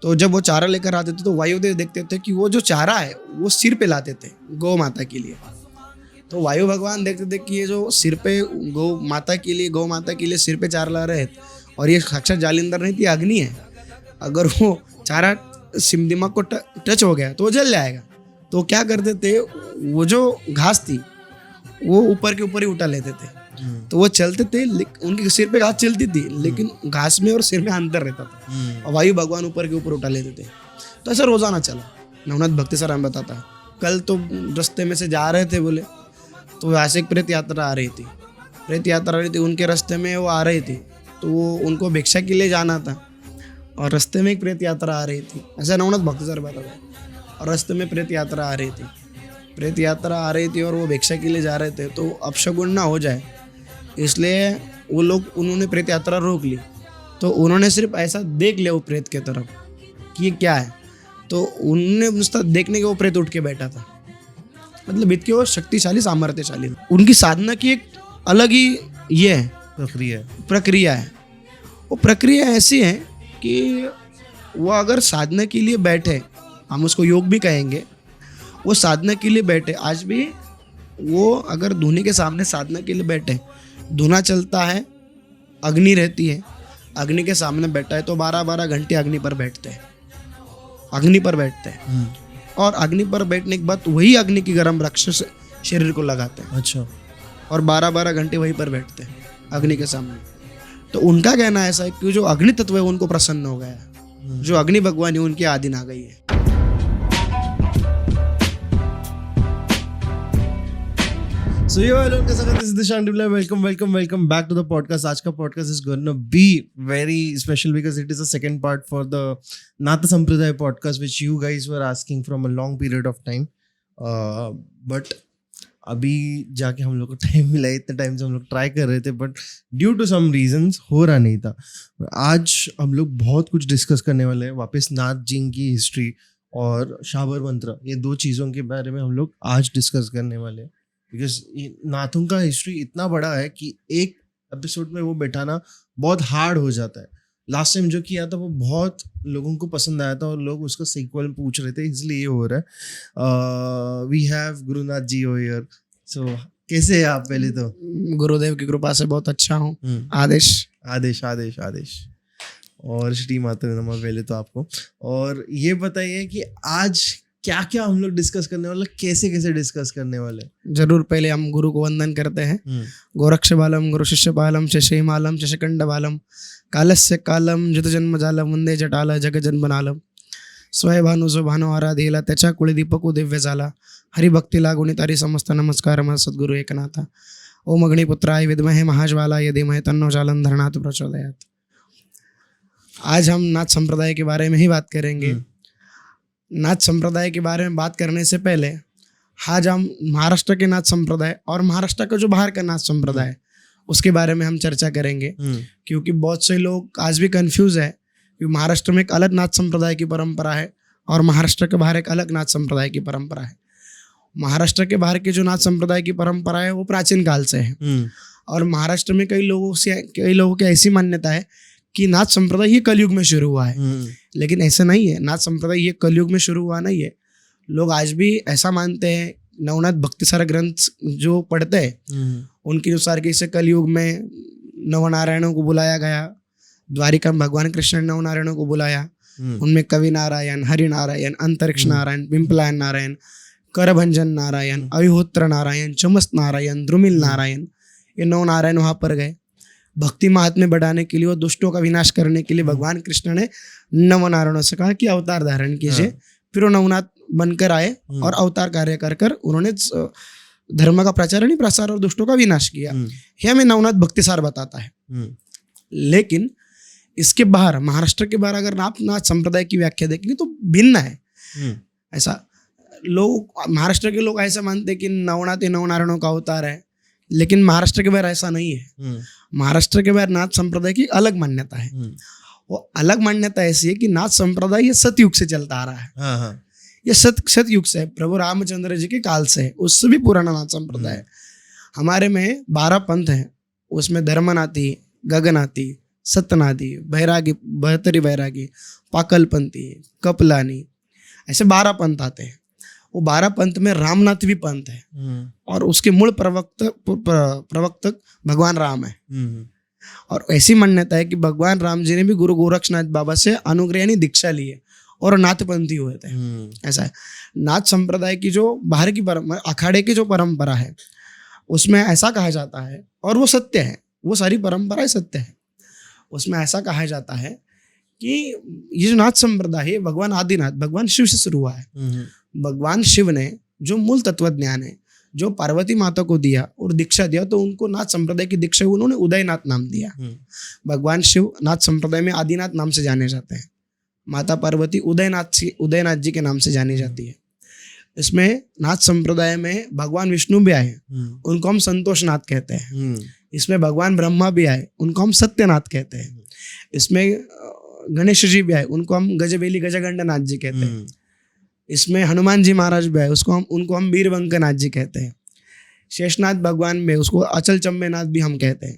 तो जब वो चारा लेकर आते थे तो वायुदेव देखते थे कि वो जो चारा है वो सिर पे लाते थे गौ माता के लिए। तो वायु भगवान देखते थे कि ये जो सिर पे गौ माता के लिए सिर पे चारा ला रहे हैं, और ये साक्षात जालिंदर नहीं थी, अग्नि है। अगर वो चारा दिमाग को टच हो गया तो वो जल जाएगा। तो क्या करते थे, वो जो घास थी वो ऊपर के ऊपर ही उठा लेते थे। तो वो चलते थे, उनके सिर पे घास चलती थी, लेकिन घास में और सिर में अंतर रहता था, और वायु भगवान ऊपर के ऊपर उठा लेते थे। तो ऐसा रोजाना चला। नवनाथ भक्ति सर हमें बताता है, कल तो रास्ते में से जा रहे थे बोले, तो ऐसे एक प्रेत यात्रा आ रही थी, उनके रास्ते में वो आ रही थी, तो वो उनको भिक्षा के लिए जाना था, और रास्ते में एक प्रेत यात्रा आ रही थी। ऐसा नवनाथ भक्ति सर बताता है, और रास्ते में प्रेत यात्रा आ रही थी और वो भिक्षा के लिए जा रहे थे। तो अपशगुन ना हो जाए इसलिए उन्होंने प्रेत यात्रा रोक ली। तो उन्होंने सिर्फ ऐसा देख लिया वो प्रेत के तरफ कि ये क्या है, तो उन्होंने उसका देखने के वो प्रेत उठ के बैठा था। मतलब इतने वो शक्तिशाली सामर्थ्यशाली, उनकी साधना की एक अलग ही ये है प्रक्रिया है। वो प्रक्रिया ऐसी है कि वो अगर साधना के लिए बैठे, हम उसको योग भी कहेंगे, वो साधना के लिए बैठे, आज भी वो अगर धुनी के सामने साधना के लिए बैठे, धुना चलता है, अग्नि रहती है, अग्नि के सामने बैठा है तो 12-12 घंटे अग्नि पर बैठते हैं और अग्नि पर बैठने के बाद वही अग्नि की गर्म रक्षा शरीर को लगाते हैं। अच्छा। और 12-12 घंटे वहीं पर बैठते हैं अग्नि के सामने। तो उनका कहना ऐसा है कि जो अग्नि तत्व है उनको प्रसन्न हो गया है, जो अग्नि भगवान है उनकी आधीन आ गई है। So yo, hello, this is Dishant Dibla. Welcome back to the podcast. आज का podcast is going to be very special because it is the second part for the Natha Sampradaya podcast which you guys were asking from a long period of time. But अभी जाके हम लोग को time मिला, इतने time से हम लोग ट्राई कर रहे थे but due to some reasons हो रहा नहीं था। आज हम लोग बहुत कुछ डिस्कस करने वाले हैं, वापस नाथ जी की हिस्ट्री और शाबर मंत्र, ये दो चीज़ों के बारे में हम लोग आज डिस्कस करने वाले हैं। बिकॉज नाथों का हिस्ट्री इतना बड़ा है कि एक एपिसोड में वो बैठाना बहुत हार्ड हो जाता है। लास्ट टाइम जो किया था वो बहुत लोगों को पसंद आया था और लोग उसका सीक्वल पूछ रहे थे, इसलिए ये हो रहा है। We have Gurunath ji here. So कैसे हैं आप? पहले तो गुरुदेव की कृपा से बहुत अच्छा हूँ। आदेश और श्री माता नमः पहले तो आपको। और ये बताइए कि आज क्या क्या हम लोग डिस्कस करने वाले, कैसे कैसे डिस्कस करने वाले? जरूर पहले हम गुरु को वंदन करते हैं। गोरक्ष बालम गुरु शिष्य बालम शशिमालम शशिकंड बालम कालस्य कालम जित जन्म जालम वंदे जटाला जग जन्मनालम स्वय भानु जो भानु आराधेला त्याच्या कुळी दीपकु दिव्य झाला हरिभक्तीला गुणितारी समस्त नमस्कार मत सद्गुरु एकनाथा ओम अग्निपुत्राय विद्महे महाज्वालाय धीमहि तन्नो जालम धरणात् प्रचोदयात्। आज हम नाथ संप्रदाय के बारे में ही बात करेंगे। नाथ संप्रदाय के बारे में बात करने से पहले आज हम महाराष्ट्र के नाथ संप्रदाय और महाराष्ट्र का जो बाहर का नाथ संप्रदाय है उसके बारे में हम चर्चा करेंगे, क्योंकि बहुत से लोग आज भी कंफ्यूज है कि महाराष्ट्र में एक अलग नाथ संप्रदाय की परंपरा है और महाराष्ट्र के बाहर एक अलग नाथ संप्रदाय की परंपरा है। महाराष्ट्र के बाहर की जो नाथ संप्रदाय की परंपरा है वो प्राचीन काल से है, और महाराष्ट्र में कई लोगों की ऐसी मान्यता है कि नाथ संप्रदाय ये कलयुग में शुरू हुआ है, लेकिन ऐसा नहीं है। नाथ संप्रदाय ये कलयुग में शुरू हुआ नहीं है। लोग आज भी ऐसा मानते हैं, नवनाथ भक्ति सारा ग्रंथ जो पढ़ते हैं उनके अनुसार कि इसे कलयुग में नवनारायणों को बुलाया गया, द्वारिका में भगवान कृष्ण ने नवनारायणों को बुलाया, उनमें कवि नारायण, हरि नारायण, अंतरिक्ष नारायण, पिंपलायन नारायण, करभंजन नारायण, अविहोत्र नारायण, चमस्त नारायण, द्रुमिल नारायण, ये 9 नारायण वहाँ पर गए। भक्ति महात्म्य बढ़ाने के लिए और दुष्टों का विनाश करने के लिए भगवान कृष्ण ने नवनारायणों से कहा कि अवतार धारण कीजिए। फिर वो नवनाथ बनकर आए और अवतार कार्य कर उन्होंने धर्म का प्रचार नहीं प्रसार और दुष्टों का विनाश किया। यह हमें नवनाथ भक्तिसार बताता है। लेकिन इसके बाहर, महाराष्ट्र के बाहर अगर आप नाथ संप्रदाय की व्याख्या देखेंगे तो भिन्न है। ऐसा लोग, महाराष्ट्र के लोग ऐसा मानते हैं कि नवनाथ ये नवनारायणों का अवतार है, लेकिन महाराष्ट्र के बाहर ऐसा नहीं है। महाराष्ट्र के बाहर नाथ संप्रदाय की अलग मान्यता है। वो अलग मान्यता ऐसी है कि नाथ संप्रदाय ये सतयुग से चलता आ रहा है। ये सतयुग से है, प्रभु रामचंद्र जी के काल से है, उससे भी पुराना नाथ संप्रदाय है। हमारे में 12 पंथ हैं, उसमें धर्मनाथी, गगनाथी, सतनादी, बैरागी, बहत्तरी बैरागी, पाकलपंथी, कपलानी, ऐसे 12 पंथ आते हैं। वो 12 पंथ में रामनाथ भी पंथ है और उसके मूल प्रवक्तक भगवान राम है। और ऐसी मान्यता है कि भगवान राम जी ने भी गुरु गोरक्षनाथ बाबा से अनुग्रह यानी दीक्षा ली है और नाथपंथी हुए थे। ऐसा है। नाथ संप्रदाय की जो बाहर की अखाड़े की जो परंपरा है उसमें ऐसा कहा जाता है, और वो सत्य है, वो सारी परंपराएं सत्य है। उसमें ऐसा कहा जाता है कि ये जो नाथ संप्रदाय है भगवान आदिनाथ, भगवान शिव से शुरू हुआ है। भगवान शिव ने जो मूल तत्व ज्ञान है जो पार्वती माता को दिया और दीक्षा दिया, तो उनको नाथ संप्रदाय की दीक्षा उन्होंने उदयनाथ नाम दिया। भगवान शिव नाथ संप्रदाय में आदिनाथ नाम से जाने जाते हैं। माता पार्वती उदयनाथ जी के नाम से जानी जाती है। इसमें नाथ संप्रदाय में भगवान विष्णु भी आए, उनको हम संतोषनाथ कहते हैं। इसमें भगवान ब्रह्मा भी आए, उनको हम सत्यनाथ कहते हैं। इसमें गणेश जी भी आए, उनको हम गजबेली गजगंडनाथ जी कहते हैं। इसमें हनुमान जी महाराज भी आए, उनको हम वीरवंकनाथ जी कहते हैं। शेषनाथ भगवान में उसको अचल चंबेनाथ भी हम कहते हैं।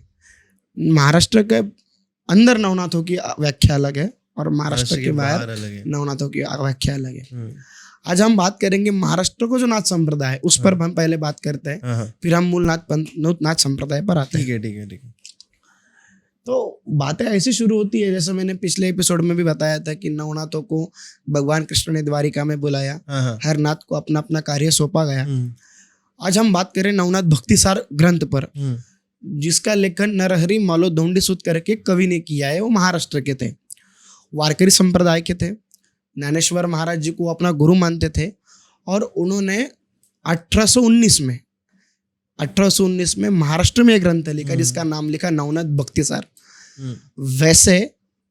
महाराष्ट्र के अंदर नवनाथों की व्याख्या अलग है और महाराष्ट्र के बाहर नवनाथों की व्याख्या अलग है। आज हम बात करेंगे महाराष्ट्र को जो नाथ संप्रदाय है उस पर हम पहले बात करते हैं, फिर हम मूल नाथ संप्रदाय पर आते हैं। ठीक है। तो बातें ऐसी शुरू होती है, जैसे मैंने पिछले एपिसोड में भी बताया था कि नवनाथों को भगवान कृष्ण ने द्वारिका में बुलाया, हर नाथ को अपना अपना कार्य सौंपा गया। आज हम बात करें नवनाथ भक्तिसार ग्रंथ पर, जिसका लेखन नरहरि मालोदोंडी सूत करके कवि ने किया है। वो महाराष्ट्र के थे, वारकरी संप्रदाय के थे। ज्ञानेश्वर महाराज जी को अपना गुरु मानते थे और उन्होंने 1819 में महाराष्ट्र में एक ग्रंथ लिखा जिसका नाम लिखा नवनाथ भक्तिसार। वैसे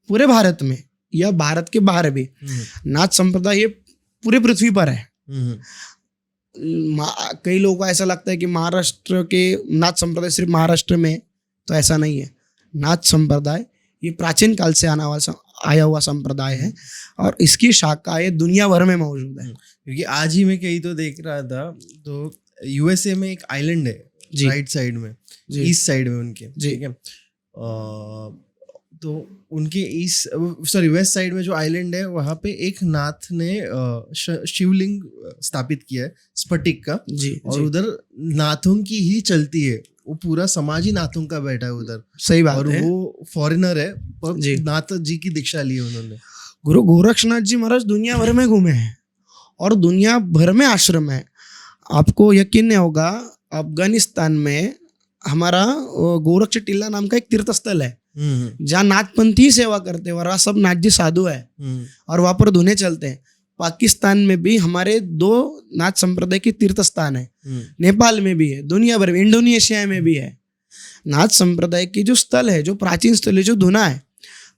पूरे भारत में या भारत के बाहर भी नाथ संप्रदाय ये पूरे पृथ्वी पर है। कई लोगों को ऐसा लगता है कि महाराष्ट्र के नाथ संप्रदाय सिर्फ महाराष्ट्र में, तो ऐसा नहीं है। नाथ संप्रदाय ये प्राचीन काल से आया हुआ संप्रदाय है और इसकी शाखाएं दुनिया भर में मौजूद है। क्योंकि आज ही मैं कहीं तो देख रहा था, तो यूएसए में एक आइलैंड है राइट साइड में, ईस्ट साइड में उनके, ठीक है। तो उनके वेस्ट साइड में जो आइलैंड है वहाँ पे एक नाथ ने शिवलिंग स्थापित किया है स्फटिक का, और उधर नाथों की ही चलती है, वो पूरा समाज ही नाथों का बैठा है उधर। सही बात और है। वो फॉरेनर है पर नाथ जी की दीक्षा ली है उन्होंने। गुरु गोरक्षनाथ जी महाराज दुनिया भर में घूमे हैं और दुनिया भर में आश्रम है। आपको यकीन नहीं होगा, अफगानिस्तान में हमारा गोरक्ष टीला नाम का एक तीर्थ स्थल है जहाँ नाथपंथी सेवा करते हैं और वहाँ सब नाथ जी साधु है और वहाँ पर धुने चलते हैं। पाकिस्तान में भी हमारे 2 नाथ संप्रदाय के तीर्थ स्थान है, नेपाल में भी है, दुनिया भर में, इंडोनेशिया में भी है। नाथ संप्रदाय की जो स्थल है, जो प्राचीन स्थल है, जो धुना है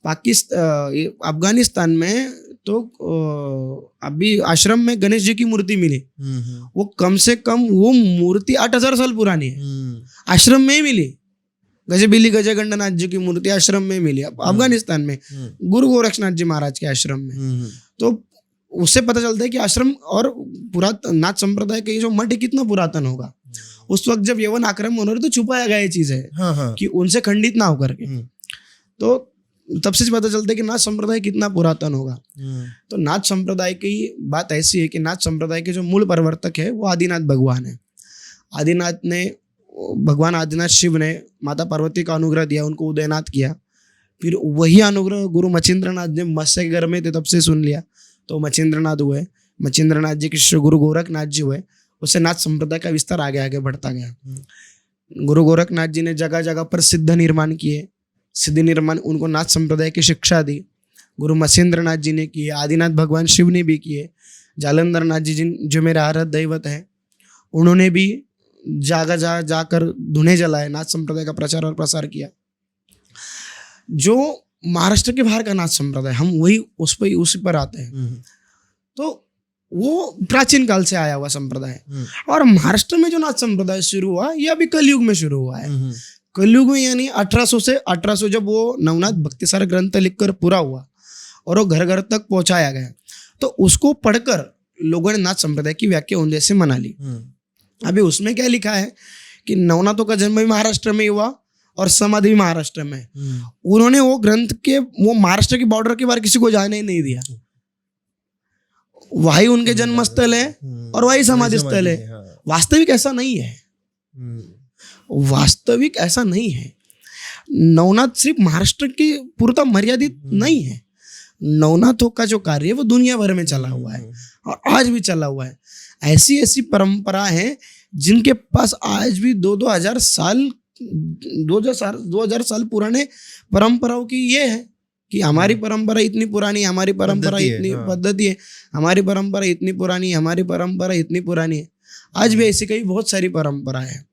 अफगानिस्तान में, तो अभी आश्रम में गणेश जी की मूर्ति मिली। वो कम से कम वो मूर्ति 8000 साल पुरानी है, आश्रम में ही मिली। गजबेली गजगंडनाथ जी की मूर्ति आश्रम में मिली अफगानिस्तान में, गुरु गोरक्षनाथ जी महाराज के आश्रम में। तो उससे पता चलता है कि आश्रम और पुरातन नाथ संप्रदाय के जो मठ कितना पुरातन होगा। उस वक्त जब यवन आक्रमण हो रहे तो छुपाया गया ये चीज है कि उनसे खंडित ना होकर के, तो तब से पता चलता है कि नाथ संप्रदाय कितना पुरातन होगा। तो नाथ संप्रदाय की बात ऐसी है कि नाथ संप्रदाय के जो मूल प्रवर्तक है वो आदिनाथ भगवान है। भगवान आदिनाथ शिव ने माता पार्वती का अनुग्रह दिया, उनको उदयनाथ किया। फिर वही अनुग्रह गुरु मच्छिंद्रनाथ ने मत्स्य के घर में थे तब से सुन लिया, तो मच्छिंद्रनाथ हुए। मच्छिंद्रनाथ जी के शिष्य गुरु गोरखनाथ जी हुए। उससे नाथ संप्रदाय का विस्तार आगे आगे बढ़ता गया। गुरु गोरखनाथ जी ने जगह जगह पर सिद्ध निर्माण किए, सिद्ध निर्माण उनको नाथ संप्रदाय की शिक्षा दी। गुरु मच्छिंद्रनाथ जी ने किए, आदिनाथ भगवान शिव ने भी किए। जालंधर नाथ जी जो मेरे आराध्य दैवत है, उन्होंने भी जाकर धुने जलाए, नाथ संप्रदाय का प्रचार और प्रसार किया। जो महाराष्ट्र के बाहर का नाथ संप्रदाय, हम वही उसी पर आते हैं। तो वो प्राचीन काल से आया हुआ संप्रदाय है। और महाराष्ट्र में जो नाथ संप्रदाय शुरू हुआ ये अभी कलयुग में शुरू हुआ है। कलयुग में यानी 1800 जब वो नवनाथ भक्तिसार ग्रंथ लिखकर पूरा हुआ और वो घर घर तक पहुंचाया गया, तो उसको पढ़कर लोगों ने नाथ संप्रदाय की व्याख्या उन जैसे मना ली। अभी उसमें क्या लिखा है कि नवनाथों का जन्म भी महाराष्ट्र में हुआ और समाधि भी महाराष्ट्र में है। उन्होंने वो ग्रंथ के वो महाराष्ट्र की बॉर्डर के बाहर किसी को जाने ही नहीं दिया। वही उनके जन्म स्थल है और वही समाधि स्थल है। वास्तविक ऐसा नहीं है, वास्तविक ऐसा नहीं है। नवनाथ सिर्फ महाराष्ट्र की पूर्णतः मर्यादित नहीं है। नवनाथों का जो कार्य है वो दुनिया भर में चला हुआ है और आज भी चला हुआ है। ऐसी ऐसी परंपरा है जिनके पास आज भी 2000 साल पुराने परंपराओं की ये है कि हमारी परंपरा इतनी पुरानी, हमारी परंपरा इतनी पद्धति है, हमारी परंपरा इतनी पुरानी, हमारी परंपरा इतनी पुरानी है। आज भी ऐसी कई बहुत सारी परंपरा है।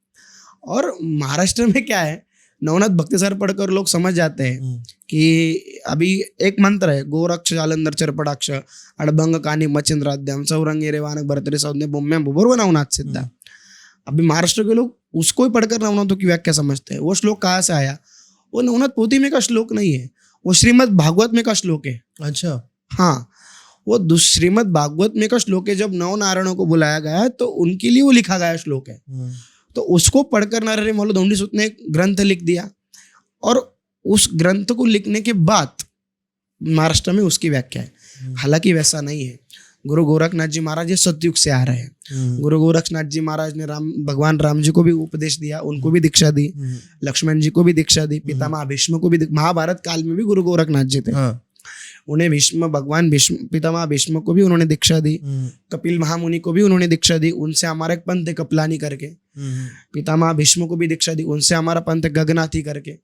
और महाराष्ट्र में क्या है, नवनाथ भक्तिसार पढ़कर लोग समझ जाते हैं कि अभी एक मंत्र है, गोरक्ष जालंधर चरपटाक्ष अड़भंग कानी मचिंद्राद्यम सौरंगे रेवानक भरतरी सौद्य बुम्या बुबुर्व नवनाथ सिद्धा। अभी महाराष्ट्र के लोग उसको ही पढ़कर नवनाथों की व्याख्या समझते हैं। वो श्लोक कहाँ से आया? वो नवनाथ पोथी में का श्लोक नहीं है, वो श्रीमद् भागवत में का श्लोक है। अच्छा, हाँ, वो श्रीमद् भागवत में का श्लोक है। जब नव नारायणों को बुलाया गया तो उनके लिए वो लिखा गया श्लोक है। तो उसको पढ़कर नारायण मल्ल दौंडी सूत ने एक ग्रंथ लिख दिया और उस ग्रंथ को लिखने के बाद महाराष्ट्र में उसकी व्याख्या है। हालांकि वैसा नहीं है। गुरु गोरखनाथ जी महाराज ये सतयुग से आ रहे हैं। गुरु गोरखनाथ जी महाराज ने भगवान राम जी को भी उपदेश दिया, उनको भी दीक्षा दी, लक्ष्मण जी को भी दीक्षा दी, पितामह भीष्म को भी। महाभारत काल में भी गुरु गोरखनाथ जी थे। उन्हें भगवान भीष्म, पितामह भीष्म को भी उन्होंने दीक्षा दी, कपिल महामुनि को भी उन्होंने दीक्षा दी। उनसे हमारा एक पंथ है कपिलानी करके। पितामह भीष्म को भी दीक्षा दी, उनसे हमारा पंथ है गगनाथी करके।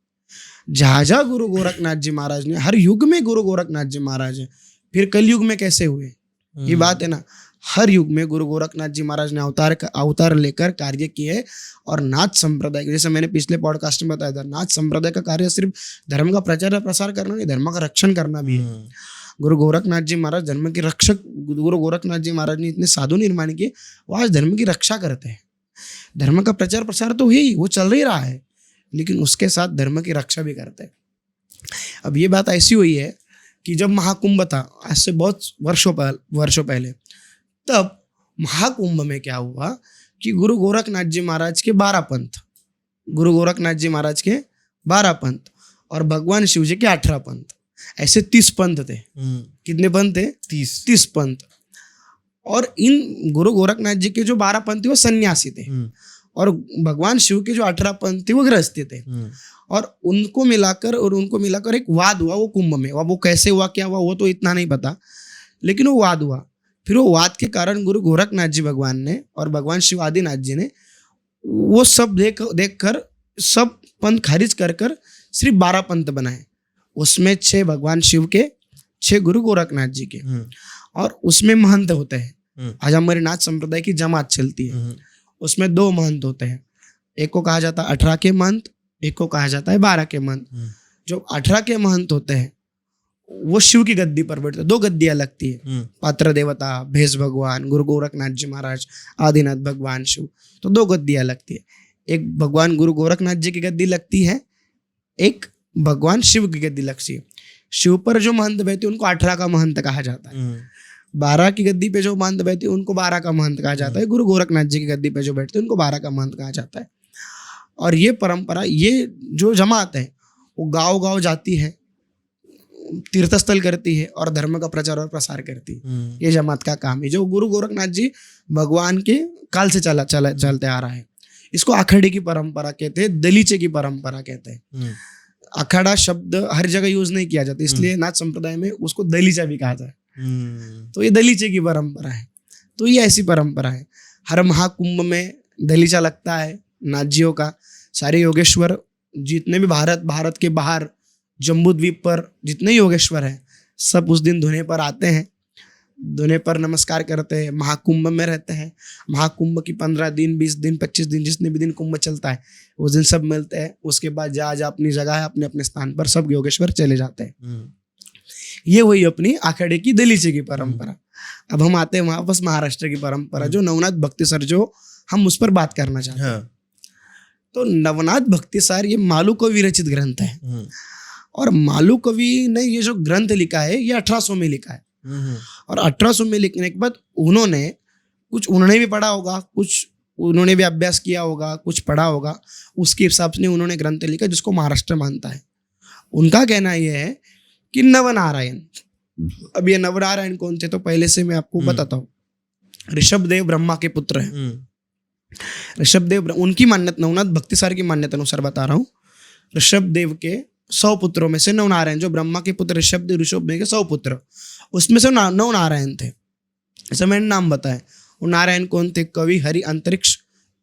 जहाँ गुरु गोरखनाथ जी महाराज ने, हर युग में गुरु गोरखनाथ जी महाराज है। फिर कलयुग में कैसे हुए, ये बात है ना। हर युग में गुरु गोरखनाथ जी महाराज ने अवतार लेकर कार्य किए। और नाथ संप्रदाय, जैसे मैंने पिछले पॉडकास्ट में बताया था, नाथ संप्रदाय का कार्य सिर्फ धर्म का प्रचार प्रसार करना नहीं, धर्म का रक्षण करना भी है। गुरु गोरखनाथ जी महाराज धर्म के रक्षक। गुरु गोरखनाथ जी महाराज ने इतने साधु निर्माण किए, वो आज धर्म की रक्षा करते हैं। धर्म का प्रचार प्रसार तो ही वो चल ही रहा है, लेकिन उसके साथ धर्म की रक्षा भी करते हैं। अब ये बात ऐसी हुई है कि जब महाकुंभ था, आज से बहुत वर्षों पहले, तब महाकुंभ में क्या हुआ कि गुरु गोरखनाथ जी महाराज के 12 पंथ, गुरु गोरखनाथ जी महाराज के 12 पंथ और भगवान शिव जी के 18 पंथ, ऐसे 30 पंथ थे। कितने पंथ थे? 30 पंथ। और इन गुरु गोरखनाथ जी के जो 12 पंथ थे वो सन्यासी थे और भगवान शिव के जो 18 पंथ थे वो गृहस्थी थे। और उनको मिलाकर एक वाद हुआ वो कुंभ में। वो कैसे हुआ, क्या हुआ, वो तो इतना नहीं पता, लेकिन वो वाद हुआ। फिर वो वाद के कारण गुरु गोरखनाथ जी भगवान ने और भगवान शिव आदिनाथ जी ने वो सब देखकर सब पंथ खारिज कर सिर्फ 12 पंथ बनाए। उसमें 6 भगवान शिव के, 6 गुरु गोरखनाथ जी के, और उसमें महंत होते हैं। आज हमारे नाथ संप्रदाय की जमात चलती है, उसमें 2 महंत होते हैं। एक को कहा जाता है 18 के महंत, एक को कहा जाता है 12 के महंत। जो 18 के महंत होते हैं वो शिव की गद्दी पर बैठते हैं। 2 गद्दियां लगती है, पात्र देवता भेष भगवान गुरु गोरखनाथ जी महाराज, आदिनाथ भगवान शिव, तो 2 गद्दियां लगती है। एक भगवान गुरु गोरखनाथ जी की गद्दी लगती है, एक भगवान शिव की गद्दी लगती है। शिव पर जो महंत बैठते हैं उनको 18 का महंत कहा जाता है। 12 की गद्दी पे जो महंत बैठते हैं उनको 12 का महंत कहा जाता है। गुरु गोरखनाथ जी की गद्दी पे जो बैठते हैं उनको 12 का महंत कहा जाता है। और ये परंपरा, ये जो जमात है वो गांव जाती है, तीर्थस्थल करती है और धर्म का प्रचार और प्रसार करती है। ये जमात का काम है, जो गुरु गोरखनाथ जी भगवान के काल से चलते आ रहा है। इसको अखाड़े की परंपरा कहते हैं, दलीचे की परंपरा कहते हैं। अखाड़ा शब्द हर जगह यूज नहीं किया जाता, इसलिए नाथ संप्रदाय में उसको दलीचा भी कहा जाए। तो ये दलीचे की परंपरा है। तो ये ऐसी परंपरा है। हर महाकुंभ में दलीचा लगता है नाथ जियों का। सारे योगेश्वर जितने भी भारत के बाहर जम्बू द्वीप पर जितने योगेश्वर हैं सब उस दिन धुने पर आते हैं, धुने पर नमस्कार करते हैं, महाकुंभ में रहते हैं। महाकुंभ की 15 दिन 20 दिन 25 दिन जितने भी दिन कुंभ चलता है उस दिन सब मिलते हैं। उसके बाद जहाँ अपनी जगह है अपने अपने स्थान पर सब योगेश्वर चले जाते हैं। ये वही अपनी आखड़े की दलीचे की परंपरा। अब हम आते हैं वापस महाराष्ट्र की परंपरा, जो नवनाथ भक्तिसार, जो हम उस पर बात करना चाहते हैं। तो नवनाथ भक्तिसार ये मालू कवि रचित ग्रंथ है। और मालू कवि ने ये जो ग्रंथ लिखा है ये 1800 में लिखा है। और 1800 में लिखने के बाद उन्होंने भी पढ़ा होगा, कुछ उन्होंने भी अभ्यास किया होगा, कुछ पढ़ा होगा, उसके हिसाब से उन्होंने ग्रंथ लिखा जिसको महाराष्ट्र मानता है। उनका कहना यह है कि नवनारायण, अब ये नवनारायण कौन थे तो पहले से मैं आपको बताता हूँ। ऋषभदेव ब्रह्मा के पुत्र हैं। ऋषभदेव उनकी मान्यता, नवनाथ भक्तिसार की मान्यता अनुसार बता रहा हूँ, ऋषभदेव के 100 पुत्रों में से नवनारायण, जो ब्रह्मा के पुत्र ऋषभदेव के 100 पुत्र, उसमें से 9 नारायण थे। ऐसा मैंने नाम बताया। वो नारायण कौन थे? कवि, हरि, अंतरिक्ष,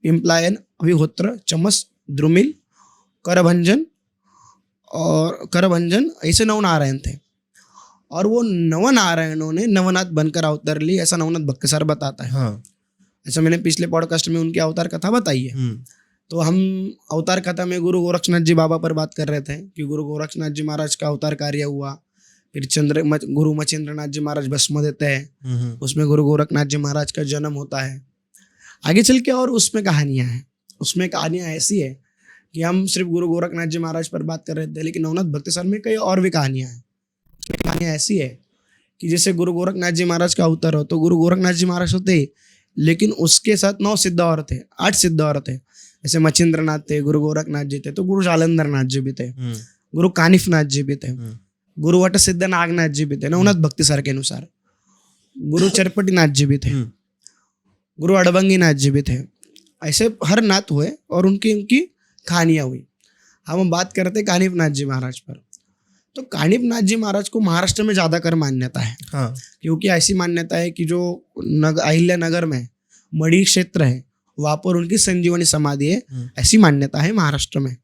पिंपलायन, अभिहोत्र, चमस, द्रुमिल, करभंजन ऐसे 9 नारायण थे। और वो 9 नारायणों ने नवनाथ बनकर अवतार ली, ऐसा नवनाथ भक्तिसार बताता है। हाँ। ऐसा मैंने पिछले पॉडकास्ट में उनकी अवतार कथा बताई है। तो हम अवतार कथा में गुरु गोरक्षनाथ जी बाबा पर बात कर रहे थे कि गुरु गोरक्षनाथ जी महाराज का अवतार कार्य हुआ, फिर गुरु मच्छिंद्रनाथ जी महाराज भस्म देते हैं, उसमें गुरु गोरखनाथ जी महाराज का जन्म होता है। आगे चल के और उसमें कहानियां हैं। उसमें कहानियां ऐसी है कि हम सिर्फ गुरु गोरखनाथ जी महाराज पर बात कर रहे थे, लेकिन नवनाथ भक्तिसार में कई और भी कहानियां हैं। कहानियां ऐसी है कि जैसे गुरु गोरखनाथ जी महाराज का अवतार हो तो गुरु गोरखनाथ जी महाराज होते, लेकिन उसके साथ 9 सिद्ध और थे, 8 सिद्ध और थे। जैसे मच्छिंद्रनाथ थे, गुरु गोरखनाथ जी थे, तो गुरु जालंधर नाथ जी भी थे, गुरु कानिफनाथ जी भी थे, गुरु वट सिद्ध नागनाथ जी भी थे नवनाथ भक्तिसार के अनुसार, गुरु चरपटीनाथ जी भी थे, गुरु अड़बंगी नाथ जी भी थे। ऐसे हर नाथ हुए और उनकी कहानियां हुई। हम बात करते कानिफनाथ जी महाराज पर। तो कानिफनाथ जी महाराज को महाराष्ट्र में ज्यादा कर मान्यता है। हाँ। क्योंकि ऐसी मान्यता है कि जो अहिल्या नगर में मढ़ी क्षेत्र है वहां पर उनकी संजीवनी समाधि है, ऐसी मान्यता है महाराष्ट्र में।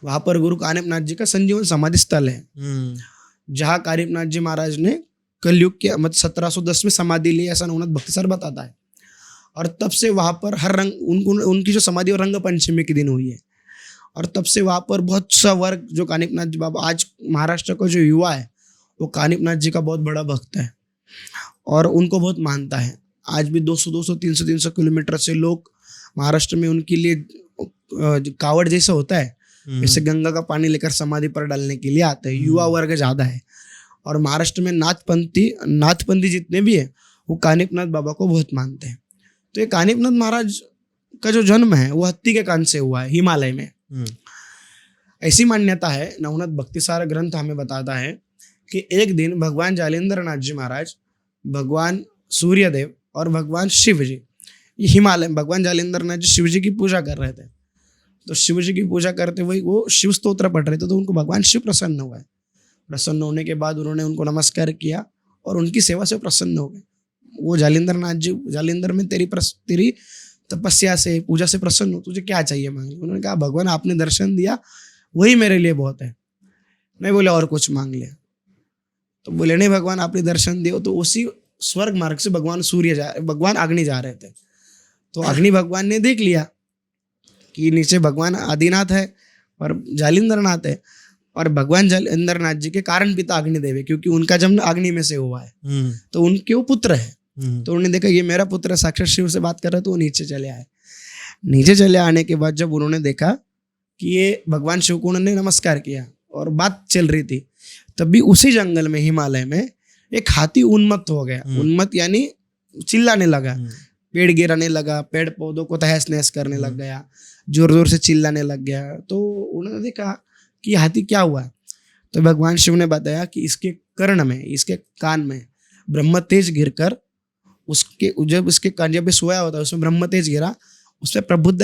वहां पर गुरु कानिफनाथ जी का संजीवन समाधि स्थल है, जहाँ कानिफनाथ जी महाराज ने कलयुग के 1710 में समाधि ली, ऐसा नवनाथ भक्तिसार बताता है। और तब से वहां पर हर रंग उनकी जो समाधि और रंग पंचमी के दिन हुई है। और तब से वहां पर बहुत सा वर्ग जो कानिफनाथ जी बाबा, आज महाराष्ट्र का जो युवा है वो कानिफनाथ जी का बहुत बड़ा भक्त है और उनको बहुत मानता है। आज भी 200, 300 किलोमीटर से लोग महाराष्ट्र में उनके लिए कावड़ जैसा होता है, जैसे गंगा का पानी लेकर समाधि पर डालने के लिए आते हैं। युवा वर्ग ज्यादा है और महाराष्ट्र में नाथपंथी जितने भी है वो कानिफनाथ बाबा को बहुत मानते हैं। तो ये कानिफनाथ महाराज का जो जन्म है वो हत्ती के कान से हुआ है, हिमालय में। ऐसी मान्यता है, नवनाथ भक्तिसार ग्रंथ हमें बताता है कि एक दिन भगवान जालिंद्रनाथ जी महाराज, भगवान सूर्यदेव और भगवान शिव जी हिमालय, भगवान जालिंद्रनाथ जी शिव जी की पूजा कर रहे थे। तो शिव जी की पूजा करते हुए वो शिव स्तोत्र पढ़ रहे थे, तो उनको भगवान शिव प्रसन्न हुए। प्रसन्न होने के बाद उन्होंने उनको नमस्कार किया और उनकी सेवा से प्रसन्न हो गए। वो जालिंद्रनाथ जी, जालिंदर में तेरी तपस्या से, पूजा से प्रसन्न हो, तुझे क्या चाहिए मांग ले। उन्होंने कहा भगवान आपने दर्शन दिया वही मेरे लिए बहुत है। नहीं बोले और कुछ मांग ले। तो बोले नहीं भगवान आपने दर्शन दिया। तो उसी स्वर्ग मार्ग से भगवान अग्नि जा रहे थे। तो अग्नि भगवान ने देख लिया कि नीचे भगवान आदिनाथ है और जालिंद्रनाथ है, और भगवान जालिंद्रनाथ जी के कारण पिता अग्निदेव है, क्योंकि उनका जन्म अग्नि में से हुआ है। तो उनके वो पुत्र है। तो उन्होंने देखा ये मेरा पुत्र साक्षात शिव से बात कर रहा है, तो वो नीचे चले आए। नीचे चले आने के बाद जब उन्होंने देखा कि ये भगवान शिव को उन्होंने नमस्कार किया और बात चल रही थी, तभी उसी जंगल में, हिमालय में, एक हाथी उन्मत्त हो गया। उन्मत्त यानी चिल्लाने लगा, पेड़ गिराने लगा, पेड़ पौधों को तहस नहस करने लग गया, जोर जोर से चिल्लाने लग गया। तो उन्होंने देखा कि हाथी क्या हुआ। तो भगवान शिव ने बताया कि इसके कर्ण में, इसके कान में ब्रह्म तेज गिरकर उसके, जब इसके कान जब सोया होता है उसमें ब्रह्म तेज गिरा, उस पर प्रबुद्ध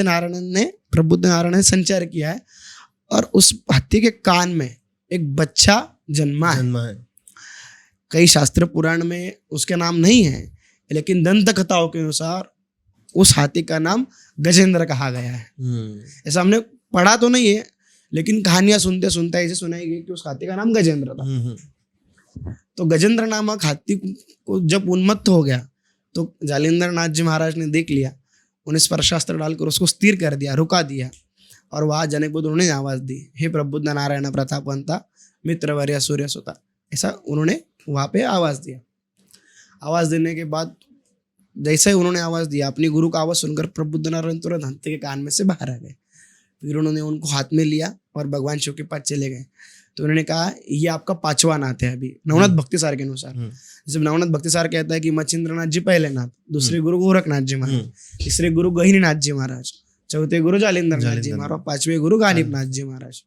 नारायण ने संचार किया है और उस हाथी के कान में एक बच्चा जन्मा है। कई शास्त्र पुराण में उसके नाम नहीं है, लेकिन दंत कथाओं के अनुसार उस हाथी का नाम गजेंद्र कहा गया है। ऐसा हमने पढ़ा तो नहीं है, लेकिन कहानियां सुनते सुनते ऐसे सुनाई गई कि उस हाथी का नाम गजेंद्र था। तो गजेंद्र नामक हाथी को जब उन्मत्त हो गया तो जालिंद्रनाथ जी महाराज ने देख लिया, उन्हें स्पर्शास्त्र डालकर उसको स्थिर कर दिया, रुका दिया, और वहां जाने के बाद उन्होंने आवाज दी, हे प्रबुद्ध नारायण प्रतापवंता मित्रवर्य सूर्य सुता। ऐसा उन्होंने वहां पे आवाज दिया। आवाज देने के बाद जैसे ही उन्होंने आवाज दिया, अपनी गुरु का आवाज सुनकर प्रबुद्ध नारायण तुरंत हाथी के कान में से बाहर आ गए। फिर उन्होंने उनको हाथ में लिया और भगवान शिव के पास चले गए। तो उन्होंने कहा ये आपका 5वां नाथ है अभी नवनाथ भक्तिसार के अनुसार। जैसे नवनाथ भक्तिसार कहता है कि मच्छिंद्रनाथ जी पहले नाथ, दूसरे गुरु गोरखनाथ जी महाराज, तीसरे गुरु गहिनीनाथ जी महाराज, चौथे गुरु जालिंदरनाथ जी महाराज, 5वें गुरु गानिपनाथ जी महाराज।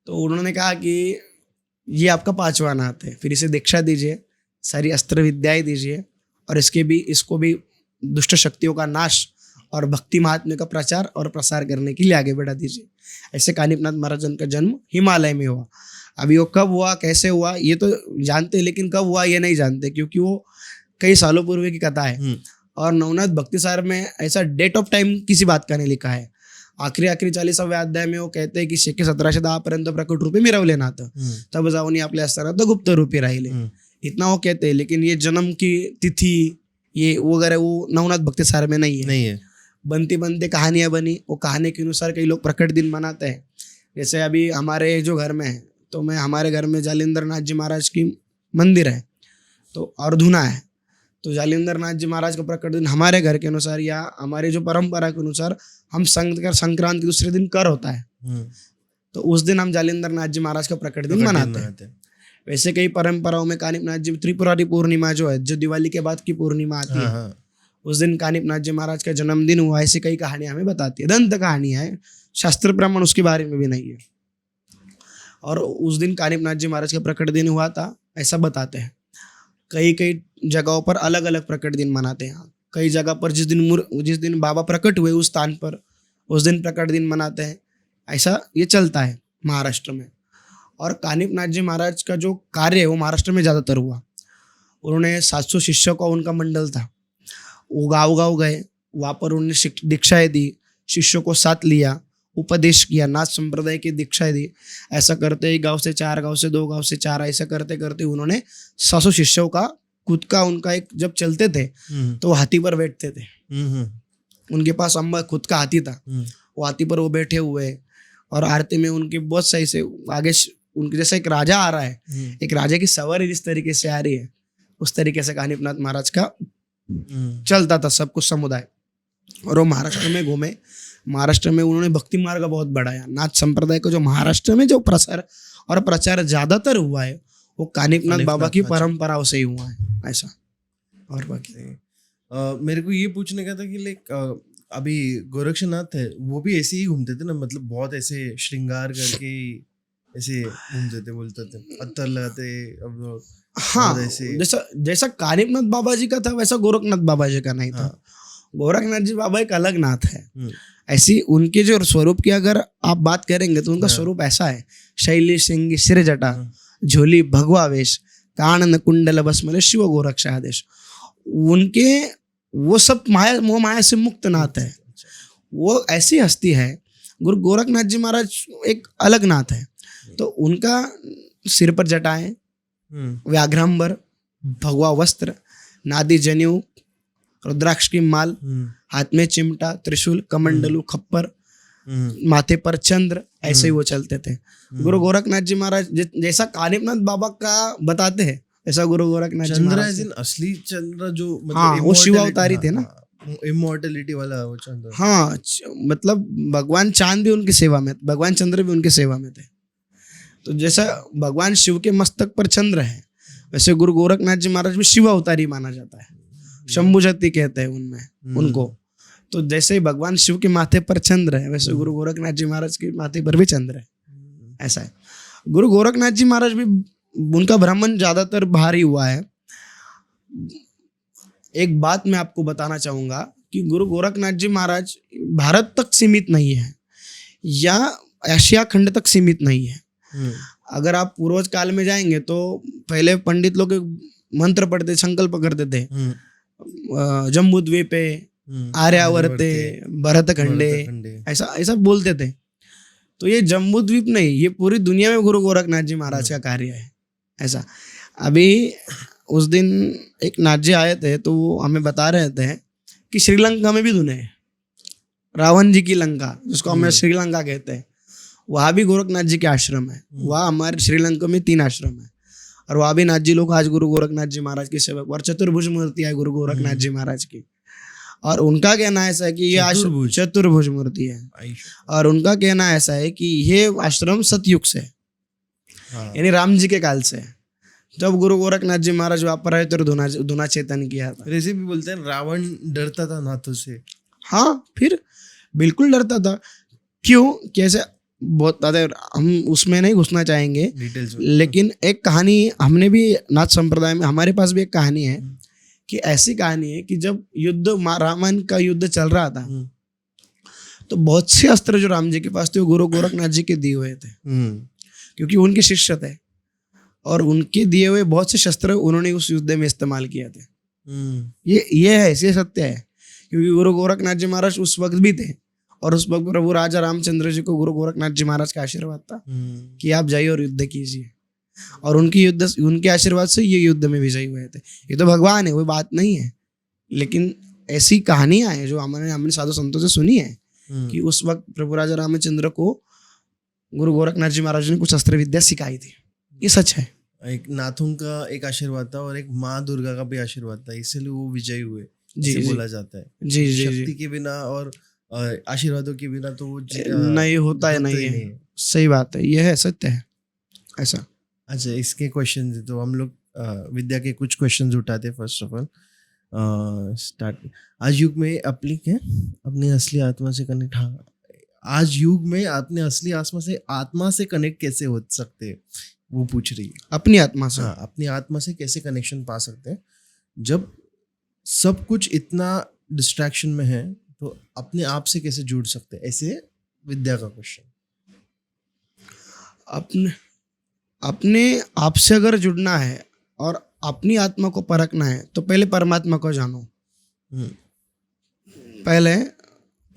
तो उन्होंने कहा कि ये आपका 5वां नाथ है, फिर इसे दीक्षा दीजिए, सारी अस्त्र विद्याएं दीजिए और इसको भी दुष्ट शक्तियों का नाश और भक्ति महात्म्य का प्रचार और प्रसार करने के लिए आगे बढ़ा दीजिए। ऐसे कानिपनाथ महाराज का जन्म हिमालय में हुआ। अभी वो कब हुआ, कैसे हुआ ये तो जानते हैं, लेकिन कब हुआ ये नहीं जानते, क्योंकि वो कई सालों पूर्व की कथा है। और नवनाथ भक्तिसार में ऐसा डेट ऑफ टाइम किसी बात का नहीं लिखा है। आखिरी 40व्या अध्याय में वो कहते हैं की शके 1710 पर्यंत प्रकट रूपी मिरवले नाथ, तब जाऊन आपल्या असताना गुप्त रूपी राहिले, इतना वो कहते हैं। लेकिन ये जन्म की तिथि ये वगैरह वो नवनाथ भक्तिसार में नहीं है। बनती बनते कहानियां बनी, वो कहानी के अनुसार कई लोग प्रकट दिन मनाते हैं। जैसे अभी हमारे जो घर में है, तो हमारे घर में जालिंदरनाथ जी महाराज की मंदिर है तो और धुना है, तो जालिंदरनाथ जी महाराज का प्रकट दिन हमारे घर के अनुसार या हमारी जो परंपरा के अनुसार हम संक्रांति के दूसरे दिन कर होता है, तो उस दिन हम जालिंदरनाथ जी महाराज का प्रकट दिन मनाते हैं। वैसे कई परंपराओं में कानिपनाथ जी त्रिपुरारी पूर्णिमा जो है, जो दिवाली के बाद की पूर्णिमा आती है, उस दिन कानिपनाथ जी महाराज का जन्मदिन हुआ, ऐसी कई कहानियां हमें बताती है। दंत कहानियां है, शास्त्र प्रमाण उसके बारे में भी नहीं है। और उस दिन कानिपनाथ जी महाराज का प्रकट दिन हुआ था ऐसा बताते हैं। कई कई जगहों पर अलग अलग प्रकट दिन मनाते हैं। कई जगह पर जिस दिन बाबा प्रकट हुए उस स्थान पर उस दिन प्रकट दिन मनाते हैं। ऐसा ये चलता है महाराष्ट्र में। और कानिपनाथ जी महाराज का जो कार्य है वो महाराष्ट्र में ज़्यादातर हुआ। उन्होंने 700 शिष्यों का उनका मंडल था, वो गाँव गाँव गए, वहाँ पर उन्होंने दीक्षाएं दी, शिष्यों को साथ लिया, उपदेश किया, नाथ संप्रदाय की दीक्षाएं दी। ऐसा करते ही गांव से 4, गांव से 2, गांव से 4, ऐसा करते करते उन्होंने 700 शिष्यों का खुद का उनका एक जब चलते थे तो वो हाथी पर बैठते थे। उनके पास खुद का हाथी था, वो हाथी पर वो बैठे हुए और आरती में उनके बहुत सही से आगे उनके जैसा एक राजा आ रहा है, एक राजा की सवारी जिस तरीके से आ रही है उस तरीके से कानिपनाथ महाराज का चलता था सब कुछ समुदाय। और वो महाराष्ट्र में घूमे, महाराष्ट्र में उन्होंने भक्ति मार्ग बहुत बढ़ाया। नाथ संप्रदाय को जो महाराष्ट्र में जो प्रचार ज्यादातर हुआ है वो कानिपनाथ बाबा की परंपराओं से ही हुआ है ऐसा। और बाकी मेरे को ये पूछने का था कि लाइक अभी गोरक्षनाथ है वो भी ऐसे ही घूमते थे ना, मतलब बहुत ऐसे श्रृंगार करके ऐसे घूमते थे, बोलते थे अत्तर लगाते। अब हाँ, जैसा कानिपनाथ बाबा जी का था वैसा गोरखनाथ बाबा जी का नहीं था। गोरखनाथ जी बाबा एक अलग नाथ है। ऐसी उनके जो स्वरूप की अगर आप बात करेंगे तो उनका स्वरूप ऐसा है, शैली सिंह सिर जटा झोली भगवा वेश कानन कुंडल भस्म शिव गोरक्ष आदेश। उनके वो सब मोह माया से मुक्त नाथ है। वो ऐसी हस्ती है। गुरु गोरखनाथ जी महाराज एक अलग नाथ है। तो उनका सिर पर जटाएं, व्याघ्रांबर, भगवा वस्त्र, नादी जनेऊ, रुद्राक्ष की माल, हाथ में चिमटा, त्रिशूल, कमंडलू, खप्पर, माथे पर चंद्र, ऐसे ही वो चलते थे। गुरु गोरखनाथ जी महाराज जैसा कानिपनाथ बाबा का बताते हैं ऐसा गुरु गोरखनाथ जी महाराज असली चंद्र जो मतलब वो शिव अवतारी थे ना, इमॉर्टलिटी वाला वो चंद्र। हाँ, मतलब भगवान चांद भी उनकी सेवा में, भगवान चंद्र भी उनकी सेवा में थे। तो जैसा भगवान शिव के मस्तक पर चंद्र है वैसे गुरु गोरखनाथ जी महाराज भी शिव अवतारी माना जाता है। शंभुजती कहते हैं उनमें उनको। तो जैसे भगवान शिव के माथे पर चंद्र है वैसे गुरु गोरखनाथ जी महाराज के माथे पर भी चंद्र है, ऐसा है। गुरु गोरखनाथ जी महाराज भी उनका भ्रमण ज्यादातर बाहर ही हुआ है। एक बात मैं आपको बताना चाहूंगा कि गुरु गोरखनाथ जी महाराज भारत तक सीमित नहीं है या एशिया खंड तक सीमित नहीं है। अगर आप पूर्वज काल में जाएंगे तो पहले पंडित लोग मंत्र पढ़ते, संकल्प करते थे, जम्बूद्वीपे, आर्यावर्ते, भरतखंडे, ऐसा बोलते थे। तो ये जम्बूद्वीप नहीं, ये पूरी दुनिया में गुरु गोरखनाथ जी महाराज का कार्य है ऐसा। अभी उस दिन एक नाथ जी आए थे तो वो हमें बता रहे थे कि श्रीलंका में भी धुने हैं, रावण जी की लंका जिसको हम श्रीलंका कहते हैं, वहाँ भी गोरखनाथ जी के आश्रम है। वहाँ हमारे श्रीलंका में 3 आश्रम है और वहाँ भी नाथ जी लोग आज गुरु गोरखनाथ जी महाराज की सेवा, और चतुर्भुज मूर्ति है गुरु गोरखनाथ जी महाराज की। और उनका कहना ऐसा है कि ये आश्रम चतुर्भुज मूर्ति है। और उनका कहना ऐसा है कि ये आश्रम सतयुग से, हाँ। यानी राम जी के काल से है। जब गुरु गोरखनाथ जी महाराज वापर आए तो धुना चेतन किया था। रेसिपी बोलते हैं रावण डरता था नाथों से। हाँ, फिर बिल्कुल डरता था। क्यों, कैसे, बहुत ज्यादा हम उसमें नहीं घुसना चाहेंगे, डिटेल्स में। लेकिन एक कहानी हमने भी नाथ संप्रदाय में, हमारे पास भी एक कहानी है कि ऐसी कहानी है कि जब रामायण का युद्ध चल रहा था तो बहुत से अस्त्र जो राम जी के पास थे वो गुरु गोरखनाथ जी के दिए हुए थे, क्योंकि उनके शिष्य थे और उनके दिए हुए बहुत से शस्त्र उन्होंने उस युद्ध में इस्तेमाल किए थे। ये है, ये सत्य है, क्योंकि गुरु गोरखनाथ जी महाराज उस वक्त भी थे और उस वक्त प्रभु राजा रामचंद्र जी को गुरु गोरखनाथ जी महाराज का आशीर्वाद था कि आप जाइए और युद्ध कीजिए, और उनके आशीर्वाद से ये युद्ध में विजयी हुए थे। ये तो भगवान है, वो बात नहीं है, लेकिन ऐसी कहानियां हैं जो हमने साधु संतों से सुनी है कि उस वक्त प्रभु राजा रामचंद्र को गुरु गोरखनाथ जी महाराज ने कुछ अस्त्र विद्या सिखाई थी। ये सच है। एक नाथों का एक आशीर्वाद था और एक माँ दुर्गा का भी आशीर्वाद था, इसलिए वो विजयी हुए, जी, ऐसे जी, बोला जाता है। जी जी शक्ति जी के बिना और आशीर्वादों के बिना तो वो नहीं होता है, नहीं है, सही बात है, ये है, सत्य है ऐसा। अच्छा, इसके क्वेश्चन तो हम लोग विद्या के कुछ क्वेश्चन उठाते हैं। फर्स्ट ऑफ ऑल स्टार्ट, आज युग में अपनी असली आत्मा से कनेक्ट, हाँ, आज युग में अपने असली आत्मा से कनेक्ट कैसे हो सकते हैं, वो पूछ रही है। अपनी आत्मा से, हाँ, अपनी आत्मा से कैसे कनेक्शन पा सकते हैं जब सब कुछ इतना डिस्ट्रैक्शन में है, तो अपने आप से कैसे जुड़ सकते हैं, ऐसे विद्या का क्वेश्चन। अपने आप से अगर जुड़ना है और अपनी आत्मा को परखना है तो पहले परमात्मा को जानो। पहले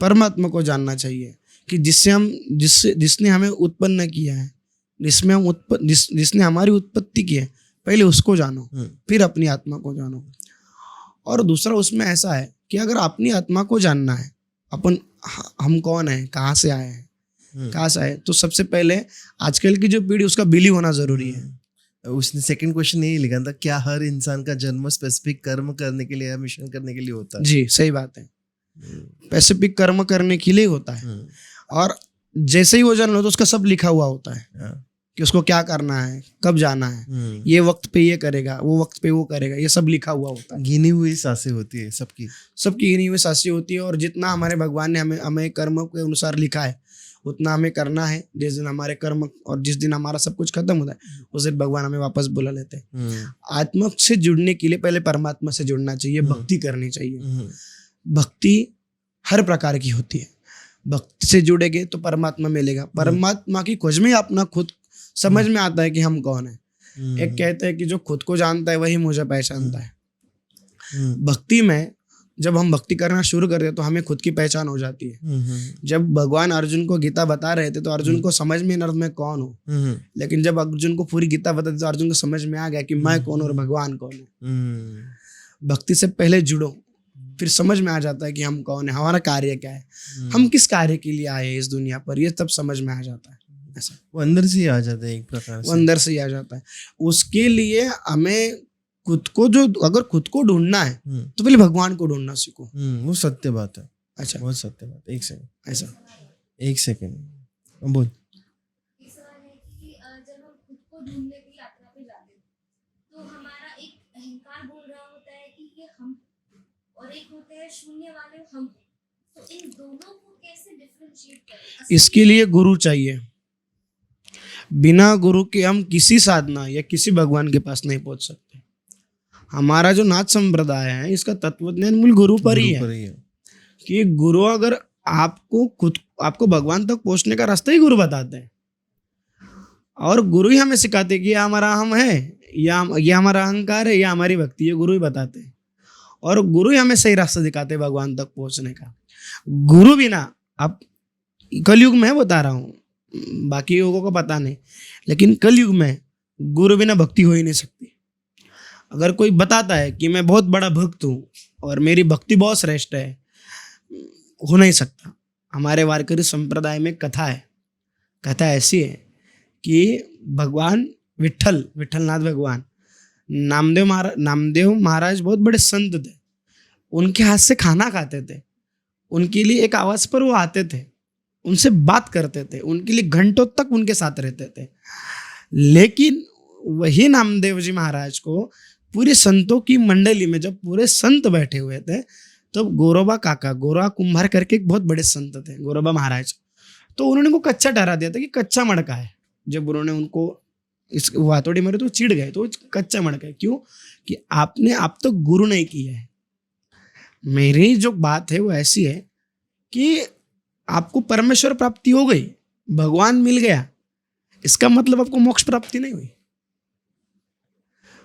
परमात्मा को जानना चाहिए कि जिसने हमें उत्पन्न किया है, जिसने हमारी उत्पत्ति की है, पहले उसको जानो, फिर अपनी आत्मा को जानो। और दूसरा उसमें ऐसा है कि अगर अपनी आत्मा को जानना है, हम कौन है, कहाँ से आए हैं, तो सबसे पहले आजकल की जो पीढ़ी, उसका बिलीव होना जरूरी है। उसने सेकंड क्वेश्चन यही लिखा था, क्या हर इंसान का जन्म स्पेसिफिक कर्म करने के लिए या मिशन करने के लिए होता है? जी, सही बात है, स्पेसिफिक कर्म करने के लिए होता है। और जैसे ही वो जन्म होता है उसका सब लिखा हुआ होता है कि उसको क्या करना है, कब जाना है, ये वक्त पे ये करेगा, वो वक्त पे वो करेगा, ये सब लिखा हुआ होता है। गिनी हुई सांसें होती है सबकी गिनी हुई सांसें होती है, और जितना हमारे भगवान ने हमें कर्म के अनुसार लिखा है उतना हमें करना है। जिस दिन हमारे कर्म और जिस दिन हमारा सब कुछ खत्म होता है उस दिन भगवान हमें वापस बुला लेते हैं। आत्मा से जुड़ने के लिए पहले परमात्मा से जुड़ना चाहिए, भक्ति करनी चाहिए। भक्ति हर प्रकार की होती है, भक्ति से जुड़ेंगे तो परमात्मा मिलेगा। परमात्मा की खोज में अपना खुद समझ में आता है कि हम कौन है। एक कहते हैं कि जो खुद को जानता है वही मुझे पहचानता है। भक्ति में जब हम भक्ति करना शुरू करते हैं तो हमें खुद की पहचान हो जाती है। जब भगवान अर्जुन को गीता बता रहे थे तो अर्जुन को समझ में नहीं, मैं कौन हूँ, लेकिन जब अर्जुन को पूरी गीता बताते तो अर्जुन को समझ में आ गया कि मैं कौन और भगवान कौन है। भक्ति से पहले जुड़ो, फिर समझ में आ जाता है कि हम कौन है, हमारा कार्य क्या है, हम किस कार्य के लिए आए इस दुनिया पर, ये तब समझ में आ जाता है। ऐसा वो अंदर से ही आ जाता है, एक प्रकार से वो अंदर से ही आ जाता है। उसके लिए हमें अगर खुद को ढूंढना है तो पहले भगवान को ढूंढना सीखो। वो सत्य बात है। अच्छा, बहुत सत्य बात। एक सेकंड, ऐसा एक सेकंड बोल। जब हम खुद को ढूंढने की यात्रा पे जाते हैं तो हमारा एक अहंकार बोल रहा होता है कि ये हम, और एक होते हैं शून्य वाले हम। तो इन दोनों को कैसे डिफरेंशिएट करें? इसके लिए गुरु चाहिए। बिना गुरु के हम किसी साधना या किसी भगवान के पास नहीं पहुंच सकते। हमारा जो नाथ संप्रदाय है इसका तत्वज्ञान मूल गुरु पर ही है कि गुरु अगर आपको भगवान तक पहुंचने का रास्ता ही गुरु बताते हैं, और गुरु ही हमें सिखाते कि ये हमारा हम है, ये हमारा अहंकार है, ये हमारी भक्ति है, गुरु ही बताते हैं। और गुरु ही हमें सही रास्ता दिखाते हैं भगवान तक पहुंचने का। गुरु बिना, अब कलयुग में बता रहा हूँ, बाकी युगों को पता नहीं, लेकिन कलयुग में गुरु बिना भक्ति हो ही नहीं सकती। अगर कोई बताता है कि मैं बहुत बड़ा भक्त हूँ और मेरी भक्ति बहुत श्रेष्ठ है, हो नहीं सकता। हमारे वारकरी संप्रदाय में कथा है, कथा ऐसी है कि भगवान विठलनाथ भगवान नामदेव महाराज बहुत बड़े संत थे। उनके हाथ से खाना खाते थे, उनके लिए एक आवाज पर वो आते थे, उनसे बात करते थे, उनके लिए घंटों तक उनके साथ रहते थे। लेकिन वही नामदेव जी महाराज को पूरे संतों की मंडली में जब पूरे संत बैठे हुए थे तो गौरबा काका, गौरबा कुंभार करके एक बहुत बड़े संत थे गौरबा महाराज, तो उन्होंने को कच्चा ठहरा दिया था कि कच्चा मड़का है। जब उन्होंने उनको इस वातोड़ी मारे तो चिढ़ गए, तो कच्चा मड़का है। क्यों? कि आपने आप तो गुरु नहीं किया है। मेरी जो बात है वो ऐसी है कि आपको परमेश्वर प्राप्ति हो गई, भगवान मिल गया, इसका मतलब आपको मोक्ष प्राप्ति नहीं हुई।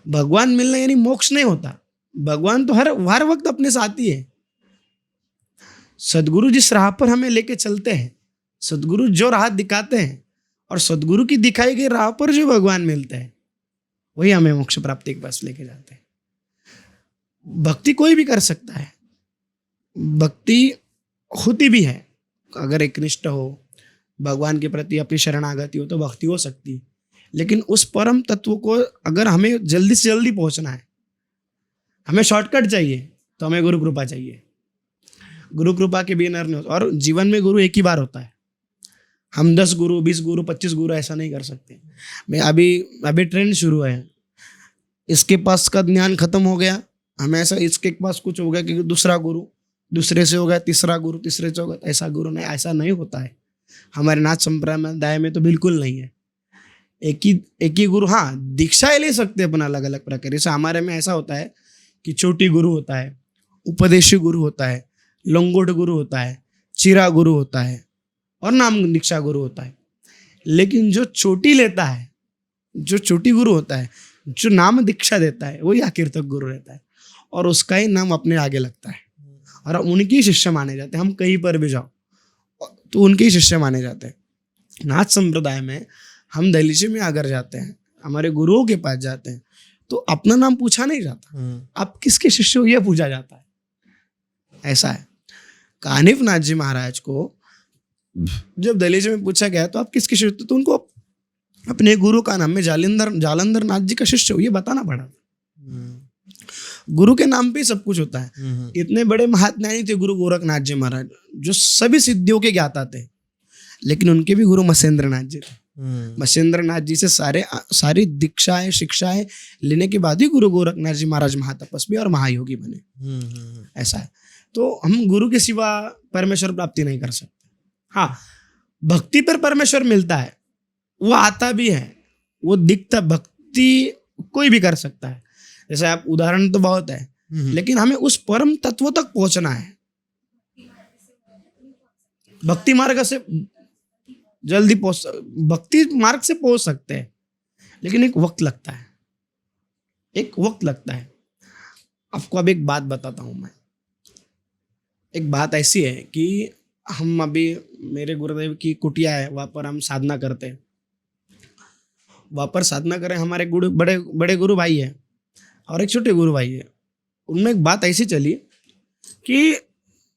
भगवान मिलना यानी मोक्ष नहीं होता। भगवान तो हर वक्त अपने साथ ही है। सदगुरु जिस राह पर हमें लेके चलते हैं, सदगुरु जो राह दिखाते हैं और सदगुरु की दिखाई गई राह पर जो भगवान मिलते हैं वही हमें मोक्ष प्राप्ति के पास लेके जाते हैं। भक्ति कोई भी कर सकता है, भक्ति होती भी है। अगर एकनिष्ठ हो, भगवान के प्रति अपनी शरणागति हो तो भक्ति हो सकती है। लेकिन उस परम तत्व को अगर हमें जल्दी से जल्दी पहुंचना है, हमें शॉर्टकट चाहिए, तो हमें गुरु कृपा चाहिए। गुरु कृपा के बिना नहीं होता। और जीवन में गुरु एक ही बार होता है। हम 10 गुरु, 20 गुरु, 25 गुरु ऐसा नहीं कर सकते। मैं अभी ट्रेंड शुरू है, इसके पास का ज्ञान खत्म हो गया, हमें ऐसा इसके पास कुछ हो गया कि दूसरा गुरु, दूसरे से हो गया तीसरा गुरु, तीसरे से हो गया ऐसा गुरु नहीं, ऐसा नहीं होता है। हमारे नाथ संप्रदाय में तो बिल्कुल नहीं है। एक ही गुरु। हाँ, दीक्षा ले सकते हैं अपन अलग अलग प्रकार। जैसे हमारे में ऐसा होता है कि छोटी गुरु होता है, उपदेशी गुरु होता है, लंगोट गुरु होता है, चिरा गुरु होता है और नाम दीक्षा गुरु होता है। लेकिन जो चोटी लेता है, जो छोटी गुरु होता है, जो नाम दीक्षा देता है, वही आकीर्तक गुरु रहता है और उसका ही नाम अपने आगे लगता है और उनके ही शिष्य माने जाते हैं। हम कहीं पर भी जाओ तो उनके ही शिष्य माने जाते हैं। नाथ संप्रदाय में हम दहलीचे में अगर जाते हैं, हमारे गुरुओं के पास जाते हैं, तो अपना नाम पूछा नहीं जाता, आप किसके शिष्य हो यह पूछा जाता है। ऐसा है। कानिफ नाथ जी महाराज को जब दहलीचे में पूछा गया तो आप किसके शिष्य हो, तो उनको अपने गुरु का नाम में जालंधर नाथ जी का शिष्य हो ये बताना पड़ा। गुरु के नाम पे सब कुछ होता है। इतने बड़े महाज्ञानी थे गुरु गोरखनाथ जी महाराज, जो सभी सिद्धियों के ज्ञाता थे, लेकिन उनके भी गुरु मसेंद्र नाथ जी थे। मसेंद्र नाथ जी से सारी दीक्षाएं शिक्षाएं लेने के बाद ही गुरु गोरखनाथ जी महाराज महातपस्वी और महायोगी बने। ऐसा है। तो हम गुरु के सिवा परमेश्वर प्राप्ति नहीं कर सकते। हाँ, भक्ति पर परमेश्वर मिलता है, वो आता भी है, वो दिखता। भक्ति कोई भी कर सकता है। जैसे आप उदाहरण तो बहुत है, लेकिन हमें उस परम तत्व तक पहुंचना है। भक्ति मार्ग से जल्दी भक्ति मार्ग से पहुंच सकते हैं, लेकिन एक वक्त लगता है, आपको अब एक बात बताता हूं मैं। एक बात ऐसी है कि हम अभी, मेरे गुरुदेव की कुटिया है, वहां पर हम साधना करते हैं। वहां पर साधना करें, हमारे बड़े गुरु भाई है और एक छोटे गुरु भाई है। उनमें एक बात ऐसी चली कि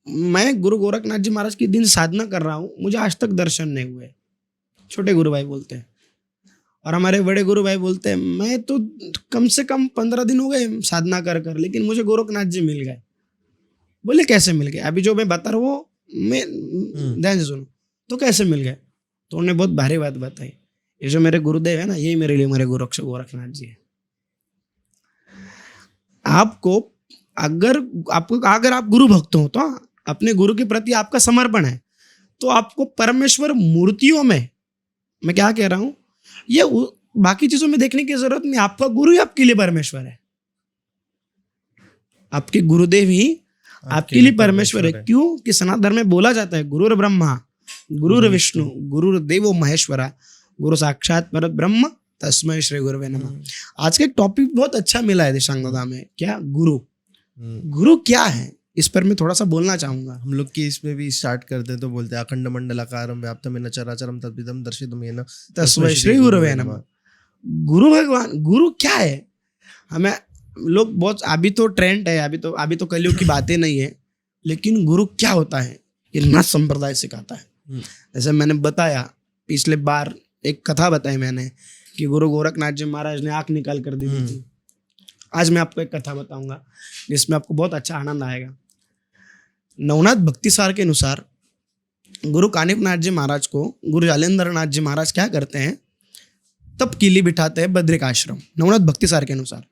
मैं गुरु गोरखनाथ जी महाराज के दिन साधना कर रहा हूँ, मुझे आज तक दर्शन नहीं हुए। छोटे गुरु भाई बोलते हैं और हमारे बड़े गुरु भाई बोलते हैं मैं तो कम से कम 15 दिन हो गए साधना कर, लेकिन मुझे गोरखनाथ जी मिल गए। बोले कैसे मिल गए? अभी जो मैं बता रहा हूँ मैं ध्यान से सुनो। तो कैसे मिल गए? तो उन्होंने बहुत भारी बात बताई। ये जो मेरे गुरुदेव है ना, यही मेरे लिए मेरे गोरखनाथ जी है। अगर आप गुरु भक्त हो तो अपने गुरु के प्रति आपका समर्पण है, तो आपको परमेश्वर मूर्तियों में, मैं क्या कह रहा हूं, ये बाकी चीजों में देखने की जरूरत नहीं। आपका गुरु ही आपके लिए परमेश्वर है। आपके गुरुदेव ही आपके लिए परमेश्वर है। क्यों? कि सनातन धर्म में बोला जाता है गुरुर ब्रह्मा गुरुर विष्णु गुरुर्देवो महेश्वरा गुरु साक्षात पर ब्रह्म तस्मै श्री गुरुवे नमः। आज का एक टॉपिक बहुत अच्छा मिला है दिशांग दादा में। क्या गुरु क्या है, इस पर मैं थोड़ा सा बोलना चाहूंगा। हम लोग की इसमें भी स्टार्ट करते तो बोलते हैं अखंड मंडलाकारं व्याप्तं येन चराचरं तद्विदं दर्शितुं येन तस्मै श्री गुरुवे नमः। गुरु भगवान, गुरु क्या है? हमें लोग बहुत, अभी तो ट्रेंड है, अभी तो कलयुग की बातें नहीं है, लेकिन गुरु क्या होता है ये नाथ संप्रदाय सिखाता है। जैसे मैंने बताया पिछले बार, एक कथा बताई मैंने कि गुरु गोरखनाथ जी महाराज ने आंख निकाल कर दी थी। आज मैं आपको एक कथा बताऊंगा जिसमें आपको बहुत अच्छा आनंद आएगा। नवनाथ भक्तिसार के अनुसार गुरु कानिफ नाथ जी महाराज को गुरु जालेंद्र नाथ जी महाराज क्या करते हैं, तब कीली बिठाते हैं बद्रिकाश्रम, नवनाथ भक्ति सार के अनुसार।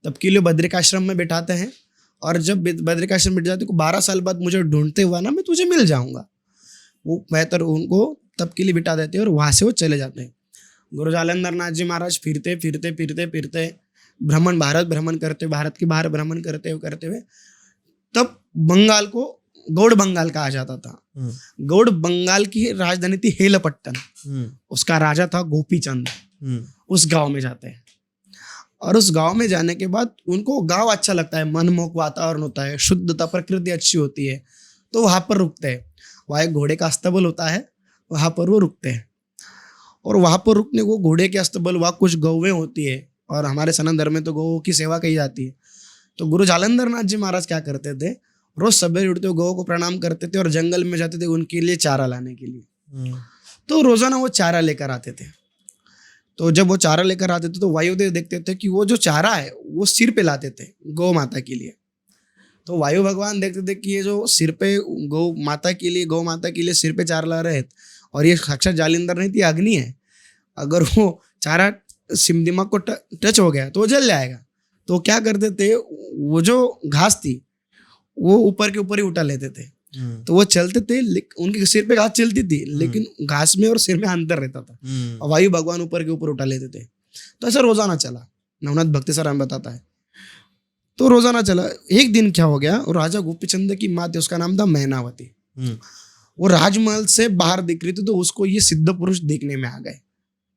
तब कीली बद्रिकाश्रम में बिठाते हैं, और जब बद्रिकाश्रम बिठ जाते 12 साल बाद मुझे ढूंढते हुआ ना मैं तुझे मिल जाऊंगा, वो बेहतर उनको तब कीली बिठा देते हैं और वहाँ से वो चले जाते हैं। गुरु जालंधर नाथ जी महाराज फिरते फिरते फिरते फिरते भारत भ्रमण करते, भारत के बाहर भ्रमण करते हुए तब बंगाल को गौड़ बंगाल कहा जाता था। गौड़ बंगाल की राजधानी थी हेलपट्टन, उसका राजा था गोपीचंद। उस गांव में जाते हैं, और उस गांव में जाने के बाद उनको गांव अच्छा लगता है, मनमोहक वातावरण होता है, शुद्धता, प्रकृति अच्छी होती है, तो वहां पर रुकते हैं। वहाँ एक घोड़े का अस्तबल होता है, वहां पर वो रुकते हैं। और वहां पर रुकने को घोड़े के अस्तबल, वहाँ कुछ गौवें होती है, और हमारे सनातन धर्म में तो गौ की सेवा की जाती है। तो गुरु जालंधर नाथ जी महाराज क्या करते थे, रोज सवेरे उठते हुए गौ को प्रणाम करते थे और जंगल में जाते थे उनके लिए चारा लाने के लिए। तो रोजाना वो चारा लेकर आते थे। तो जब वो चारा लेकर आते थे तो वायुदेव देखते थे कि वो जो चारा है वो सिर पे लाते थे गौ माता के लिए। तो वायु भगवान देखते थे कि ये जो सिर पे गौ माता के लिए सिर पे चारा ला रहे हैं, और ये साक्षात जालंधर नहीं थी, अग्नि है, अगर वो चारा दिमाग को टच हो गया तो वो जल जाएगा। तो क्या करते थे, वो जो घास थी वो ऊपर के ऊपर ही उठा लेते थे। तो वो चलते थे, उनके सिर पे घास चलती थी, लेकिन घास में और सिर में अंतर रहता था, और वायु भगवान ऊपर के ऊपर उठा लेते थे। तो ऐसा रोजाना चला, नवनाथ भक्ति सर हमें बताता है। तो रोजाना चला। एक दिन क्या हो गया, और राजा गोपीचंद की माँ थी, उसका नाम था मैनावती। वो राजमहल से बाहर दिख रही थी, तो उसको ये सिद्ध पुरुष देखने में आ गए,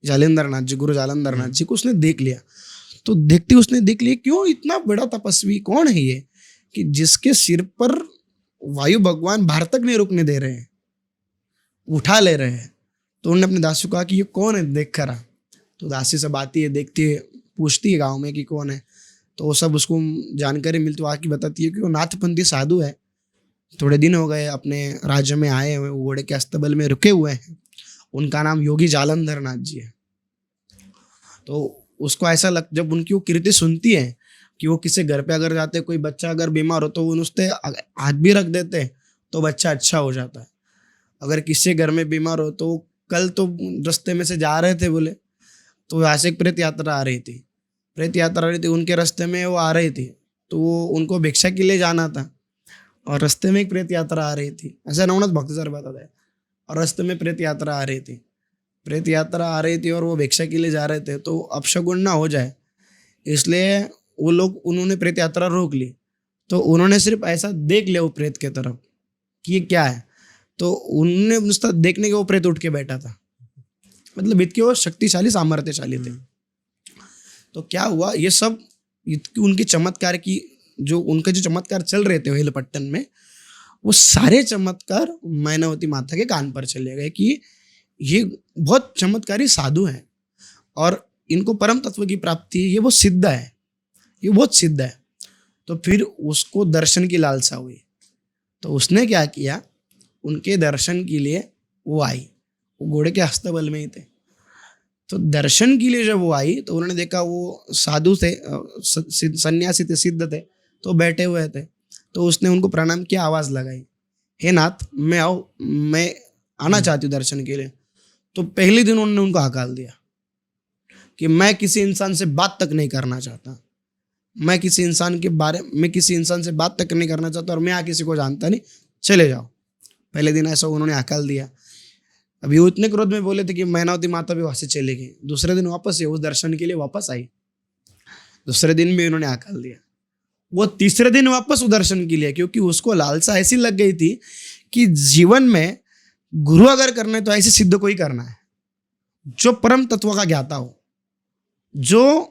जालंधर नाथ जी, गुरु जालंधर नाथ जी को उसने देख लिया। तो देखते उसने देख लिया, क्यों इतना बड़ा तपस्वी कौन है ये, कि जिसके सिर पर वायु भगवान बाहर तक नहीं रुकने दे रहे हैं, उठा ले रहे हैं। तो उन्होंने अपने दासी को कहा कि ये कौन है, देख कर आ। तो दासी सब आती है, देखती है, पूछती है गांव में कि कौन है। तो वो सब उसको जानकारी मिलती, वो आके बताती है कि वो नाथपंथी साधु है, थोड़े दिन हो गए अपने राज्य में आए हुए, घोड़े के अस्तबल में रुके हुए हैं, उनका नाम योगी जालंधर नाथ जी है। तो उसको ऐसा जब उनकी वो कीर्ति सुनती है कि वो किसी घर पे अगर जाते, कोई बच्चा अगर बीमार हो तो वो उससे हाथ भी रख देते तो बच्चा अच्छा हो जाता है। अगर किसी घर में बीमार हो तो कल तो रास्ते में से जा रहे थे बोले, तो यहाँ से एक प्रेत यात्रा आ रही थी, उनके रास्ते में वो आ रही थी, तो वो उनको भिक्षा के लिए जाना था, और रास्ते में एक प्रेत यात्रा आ रही थी, ऐसा नवनाथ भक्ति सर बताता है। और रास्ते में प्रेत यात्रा आ रही थी और वो भिक्षा के लिए जा रहे थे, तो अपशगुन ना हो जाए इसलिए उन्होंने प्रेत यात्रा रोक ली। तो उन्होंने सिर्फ ऐसा देख लिया वो प्रेत के तरफ कि ये क्या है, तो उन्होंने उसका देखने के वो प्रेत उठ के बैठा था, मतलब इतने वो शक्तिशाली सामर्थ्यशाली थे। तो क्या हुआ, ये सब उनके चमत्कार की उनके जो चमत्कार चल रहे थे हेलपट्टन में, वो सारे चमत्कार मैनावती माता के कान पर चले गए कि ये बहुत चमत्कारी साधु हैं और इनको परम तत्व की प्राप्ति है, ये बहुत सिद्ध है। तो फिर उसको दर्शन की लालसा हुई, तो उसने क्या किया, उनके दर्शन के लिए वो आई, वो घोड़े के अस्तबल में ही थे। तो दर्शन के लिए जब वो आई तो उन्होंने देखा वो साधु थे, सन्यासी थे, सिद्ध थे, तो बैठे हुए थे। तो उसने उनको प्रणाम किया, आवाज लगाई, हे नाथ मैं आना चाहती हूँ दर्शन के लिए। तो पहले दिन उन्होंने उनको हकाल दिया कि मैं किसी इंसान से बात तक नहीं करना चाहता, मैं किसी इंसान से बात तक नहीं करना चाहता, और मैं यहाँ किसी को जानता नहीं, चले जाओ। पहले दिन ऐसा उन्होंने हकाल दिया। अभी वो इतने क्रोध में बोले थे कि मैनावती माता भी वहां से चली गई। दूसरे दिन वापस उस दर्शन के लिए वापस आई, दूसरे दिन भी उन्होंने हकाल दिया। वो तीसरे दिन वापस वो दर्शन के लिए, क्योंकि उसको लालसा ऐसी लग गई थी कि जीवन में गुरु अगर करना है तो ऐसे सिद्ध को ही करना है, जो परम तत्व का ज्ञाता हो, जो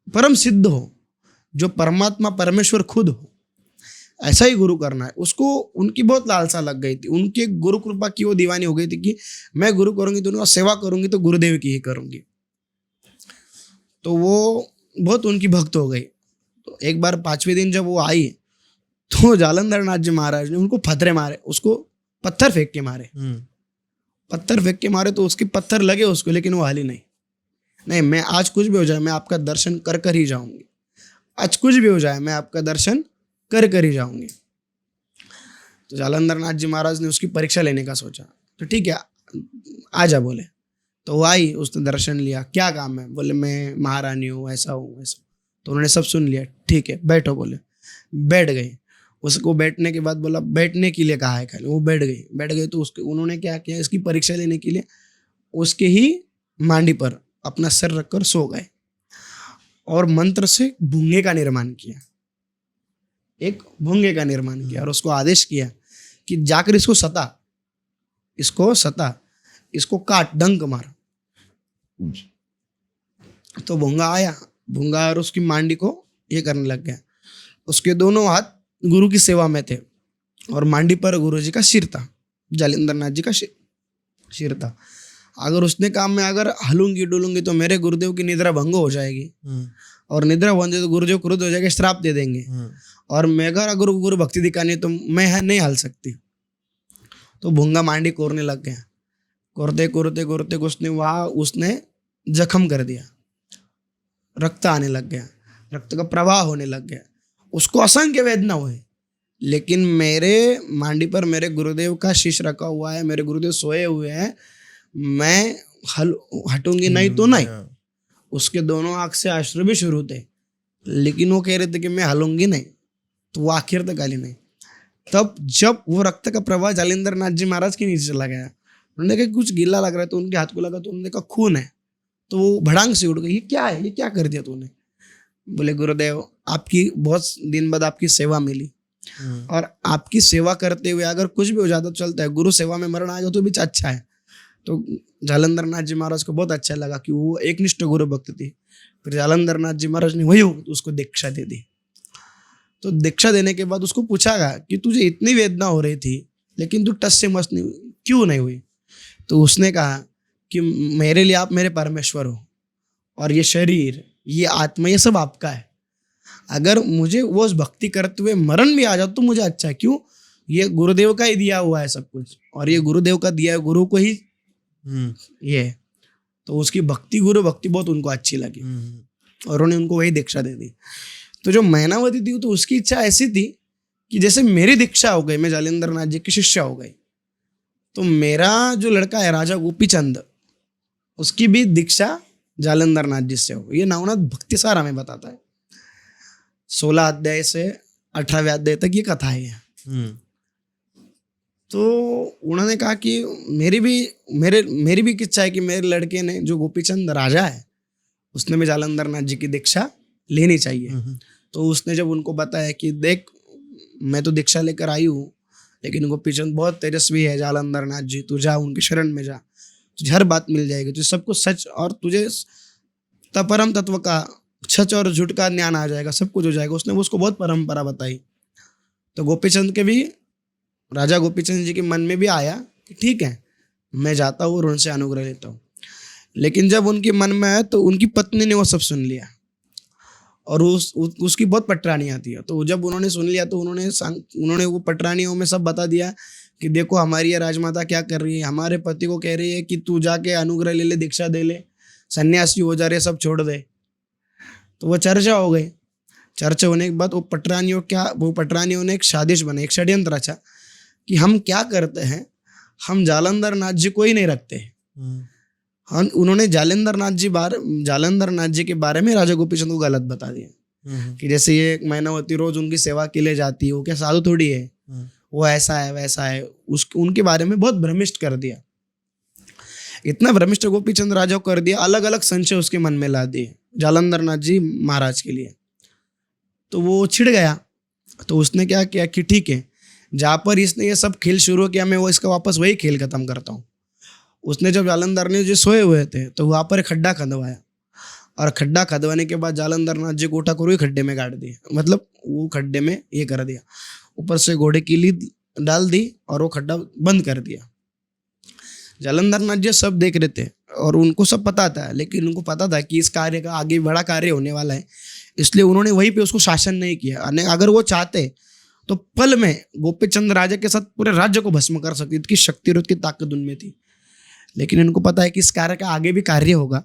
परम सिद्ध हो, जो परमात्मा परमेश्वर खुद हो, ऐसा ही गुरु करना है। उसको उनकी बहुत लालसा लग गई थी, उनके गुरु कृपा की वो दीवानी हो गई थी कि मैं गुरु करूंगी तो उनका सेवा करूंगी तो गुरुदेव की ही करूंगी। तो वो बहुत उनकी भक्त हो गई। तो एक बार 5वें दिन जब वो आई तो जालंधर नाथ जी महाराज ने उनको फतरे मारे, उसको पत्थर फेंक के मारे तो उसके पत्थर लगे उसको, लेकिन वो हाली नहीं, मैं आज कुछ भी हो जाए मैं आपका दर्शन कर ही जाऊंगी, आज कुछ भी हो जाए मैं आपका दर्शन कर ही जाऊंगी। तो जालंधर नाथ जी महाराज ने उसकी परीक्षा लेने का सोचा, तो ठीक है आ जा बोले। तो वो आई, उसने दर्शन लिया, क्या काम है, बोले मैं महारानी हूँ, ऐसा हूँ ऐसा। तो उन्होंने सब सुन लिया, ठीक है बैठो, बोले बैठ गए। उसको बैठने के बाद बोला बैठने के लिए कहा है खाली, वो बैठ गई। तो उसके उन्होंने क्या किया, इसकी परीक्षा लेने के लिए उसके ही मांडी पर अपना सर रखकर सो गए और मंत्र से भूंगे का निर्माण किया, एक भूंगे का निर्माण किया और उसको आदेश किया कि जाकर इसको सता, इसको काट, डंक मार। तो भूंगा आया, भूंगा और उसकी मांडी को ये करने लग गया। उसके दोनों हाथ गुरु की सेवा में थे और मांडी पर गुरु जी का सिर था, जालिंदर नाथ जी का सिर था। अगर उसने काम में अगर हलूंगी डुलूंगी तो मेरे गुरुदेव की निद्रा भंग हो जाएगी, और निद्रा भंग तो गुरुदेव क्रोध हो जाएगा, श्राप दे देंगे। और मैं अगर गुरु भक्ति दिखानी तो मैं नहीं हल सकती। तो भूंगा मांडी कोरने लग गया, कोरते उसने जख्म कर दिया, रक्त आने लग गया, रक्त का प्रवाह होने लग गया। उसको असंख्य वेदना हुई, लेकिन मेरे मांडी पर मेरे गुरुदेव का शीश रखा हुआ है, मेरे गुरुदेव सोए हुए हैं, मैं हटूंगी नहीं तो नहीं। उसके दोनों आंख से अश्रु भी शुरू थे, लेकिन वो कह रहे थे कि मैं हलूंगी नहीं, तो वो आखिर तक हली नहीं। तब जब वो रक्त का प्रवाह जालिंदर नाथ जी महाराज के नीचे चला गया, उन्होंने कहा कुछ गीला लग रहा है, तो उनके हाथ को लगा तो उन्होंने कहा खून है। तो वो भड़ांग से उठ गई, ये क्या है, ये क्या कर दिया तूने। बोले गुरुदेव आपकी बहुत दिन बाद आपकी सेवा मिली, और आपकी सेवा करते हुए अगर कुछ भी हो जाता तो चलता है, गुरु सेवा में मरण आ गया तो भी अच्छा है। तो जालंधर नाथ जी महाराज को बहुत अच्छा लगा कि वो एक निष्ठ गुरु भक्त थी। फिर जालंधर नाथ जी महाराज ने वही उसको दीक्षा दे दी। तो दीक्षा देने के बाद उसको पूछा गया कि तुझे इतनी वेदना हो रही थी लेकिन तू टस से मस नहीं हुई, क्यों नहीं हुई। तो उसने कहा कि मेरे लिए आप मेरे परमेश्वर हो, और ये शरीर, ये आत्मा, ये सब आपका है। अगर मुझे वो भक्ति करते हुए मरण भी आ जाए तो मुझे अच्छा है, क्यों, ये गुरुदेव का ही दिया हुआ है सब कुछ, और ये गुरुदेव का दिया है, गुरु को ही ये है। तो उसकी भक्ति, गुरु भक्ति बहुत उनको अच्छी लगी और उन्होंने उनको वही दीक्षा दे दी। तो जो मैनावती थी तो उसकी इच्छा ऐसी थी कि जैसे मेरी दीक्षा हो गई, मैं जालिंदर नाथ जी की शिष्या हो गई, तो मेरा जो लड़का है राजा गोपीचंद, उसकी भी दीक्षा जालंधर नाथ जी से हो। ये नवनाथ भक्ति सार हमें बताता है, 16 अध्याय से 18वें अध्याय तक ये कथा है। तो उन्होंने कहा कि मेरी भी इच्छा है कि मेरे लड़के ने, जो गोपीचंद राजा है, उसने भी जालंधर नाथ जी की दीक्षा लेनी चाहिए। तो उसने जब उनको बताया कि देख मैं तो दीक्षा लेकर आई हूँ, लेकिन गोपीचंद बहुत तेजस्वी है, जालंधर नाथ जी तू जा, उनके शरण में जा, तुझे हर बात मिल जाएगी, तुझे सब कुछ सच और तुझे परम तत्व का, सच और झूठ का ज्ञान आ जाएगा, सब कुछ हो जाएगा। उसने उसको बहुत परंपरा बताई। तो गोपीचंद के भी, राजा गोपीचंद जी के मन में भी आया कि ठीक है मैं जाता हूँ और उनसे अनुग्रह लेता हूँ। लेकिन जब उनके मन में आया तो उनकी पत्नी ने वो सब सुन लिया, और उसकी बहुत पटरानी आती है। तो जब उन्होंने सुन लिया तो उन्होंने वो पटरानियों में सब बता दिया कि देखो हमारी ये राजमाता क्या कर रही है, हमारे पति को कह रही है कि तू जाके अनुग्रह ले ले, दीक्षा दे ले, सन्यासी हो जा रहे, सब छोड़ दे। तो वो चर्चा हो गई। चर्चा होने के बाद वो पटरानियों ने एक साजिश बनाई, एक षड्यंत्र रचा कि हम क्या करते हैं, हम जालंधर नाथ जी को ही नहीं रखते। हम उन्होंने जालंधर नाथ जी के बारे में राजा गोपीचंद को गलत बता दिया कि जैसे ये मैनावती रोज उनकी सेवा के लिए जाती है, वो क्या साधु थोड़ी है, वो ऐसा है वैसा है, उनके बारे में बहुत भ्रमिष्ट कर दिया। इतना भ्रमिष्ट गोपीचंद राजा को कर दिया, अलग अलग संशय उसके मन में ला दिए जालंधर नाथ जी महाराज के लिए। तो वो छिड़ गया। तो उसने क्या किया कि ठीक है, जहाँ पर इसने ये सब खेल शुरू किया, मैं वो इसका वापस वही खेल खत्म करता हूँ। उसने जब जालंधर ने जो सोए हुए थे तो वहाँ पर खड्डा खदवाया, और खड्डा खदवाने के बाद जालंधर नाथ जी को उठा कर खड्डे में गाड़ दिया, मतलब वो खड्डे में ये कर दिया, ऊपर से घोड़े की लीद डाल दी और वो खड्डा बंद कर दिया। जालंधर नाथ जी सब देख रहे थे और उनको सब पता था, लेकिन उनको पता था कि इस कार्य का आगे बड़ा कार्य होने वाला है, इसलिए उन्होंने वहीं पे उसको शासन नहीं किया। अगर वो चाहते तो पल में गोपीचंद राजा के साथ पूरे राज्य को भस्म कर सकती, इतनी शक्ति और इतनी ताकत उनमें थी। लेकिन इनको पता है कि इस कार्य का आगे भी कार्य होगा,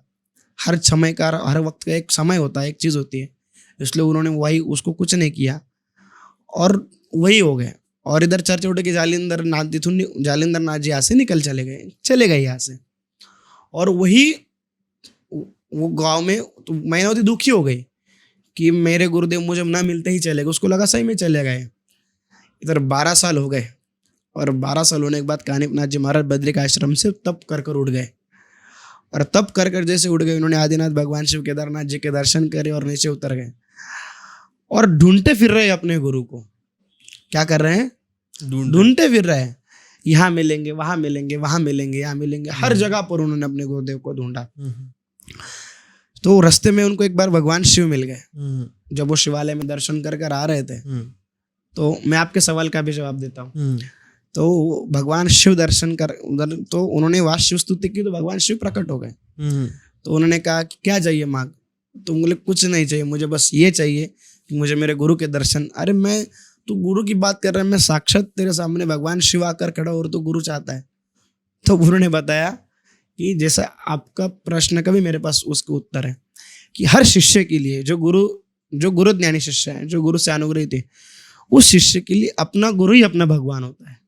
हर समय का, हर वक्त का एक समय होता है, एक चीज़ होती है, इसलिए उन्होंने वही उसको कुछ नहीं किया और वही हो गए। और इधर चर्चा उठ के जालिंदर नाथ जी यहाँ से चले गए यहाँ से। और वही वो गांव में तो मायावती दुखी हो गई कि मेरे गुरुदेव मुझे ना मिलते ही चले गए। उसको लगा सही में चले गए। इधर 12 साल हो गए और 12 साल होने के बाद कानिपनाथ जी महाराज बद्रिक आश्रम से तप कर कर उठ गए। और तप कर कर जैसे उठ गए, उन्होंने आदिनाथ भगवान शिव केदारनाथ जी के दर्शन करे और नीचे उतर गए और ढूंढते फिर रहे अपने गुरु को। क्या कर रहे हैं? ढूंढते फिर रहे हैं। यहाँ मिलेंगे, वहां मिलेंगे, वहां मिलेंगे, यहाँ मिलेंगे, हर जगह पर उन्होंने अपने गुरुदेव को ढूंढा। तो रास्ते में उनको एक बार भगवान शिव मिल गए। जब वो शिवालय में दर्शन कर कर आ रहे थे, तो मैं आपके सवाल का भी जवाब देता हूँ। तो भगवान शिव दर्शन कर उधर, तो उन्होंने वहां शिव स्तुति की, तो भगवान शिव प्रकट हो गए। तो उन्होंने कहा कि क्या चाहिए मांग? तो बोले कुछ नहीं चाहिए, मुझे बस ये चाहिए कि मुझे मेरे गुरु के दर्शन। अरे मैं, तू गुरु की बात कर रहा है, मैं साक्षात तेरे सामने भगवान शिव आकर खड़ा और तू गुरु चाहता है। तो गुरु ने बताया कि जैसा आपका प्रश्न का भी मेरे पास उसका उत्तर है कि हर शिष्य के लिए जो गुरु ज्ञानी शिष्य है, जो गुरु से अनुग्रहित है, उस शिष्य के लिए अपना गुरु ही अपना भगवान होता है।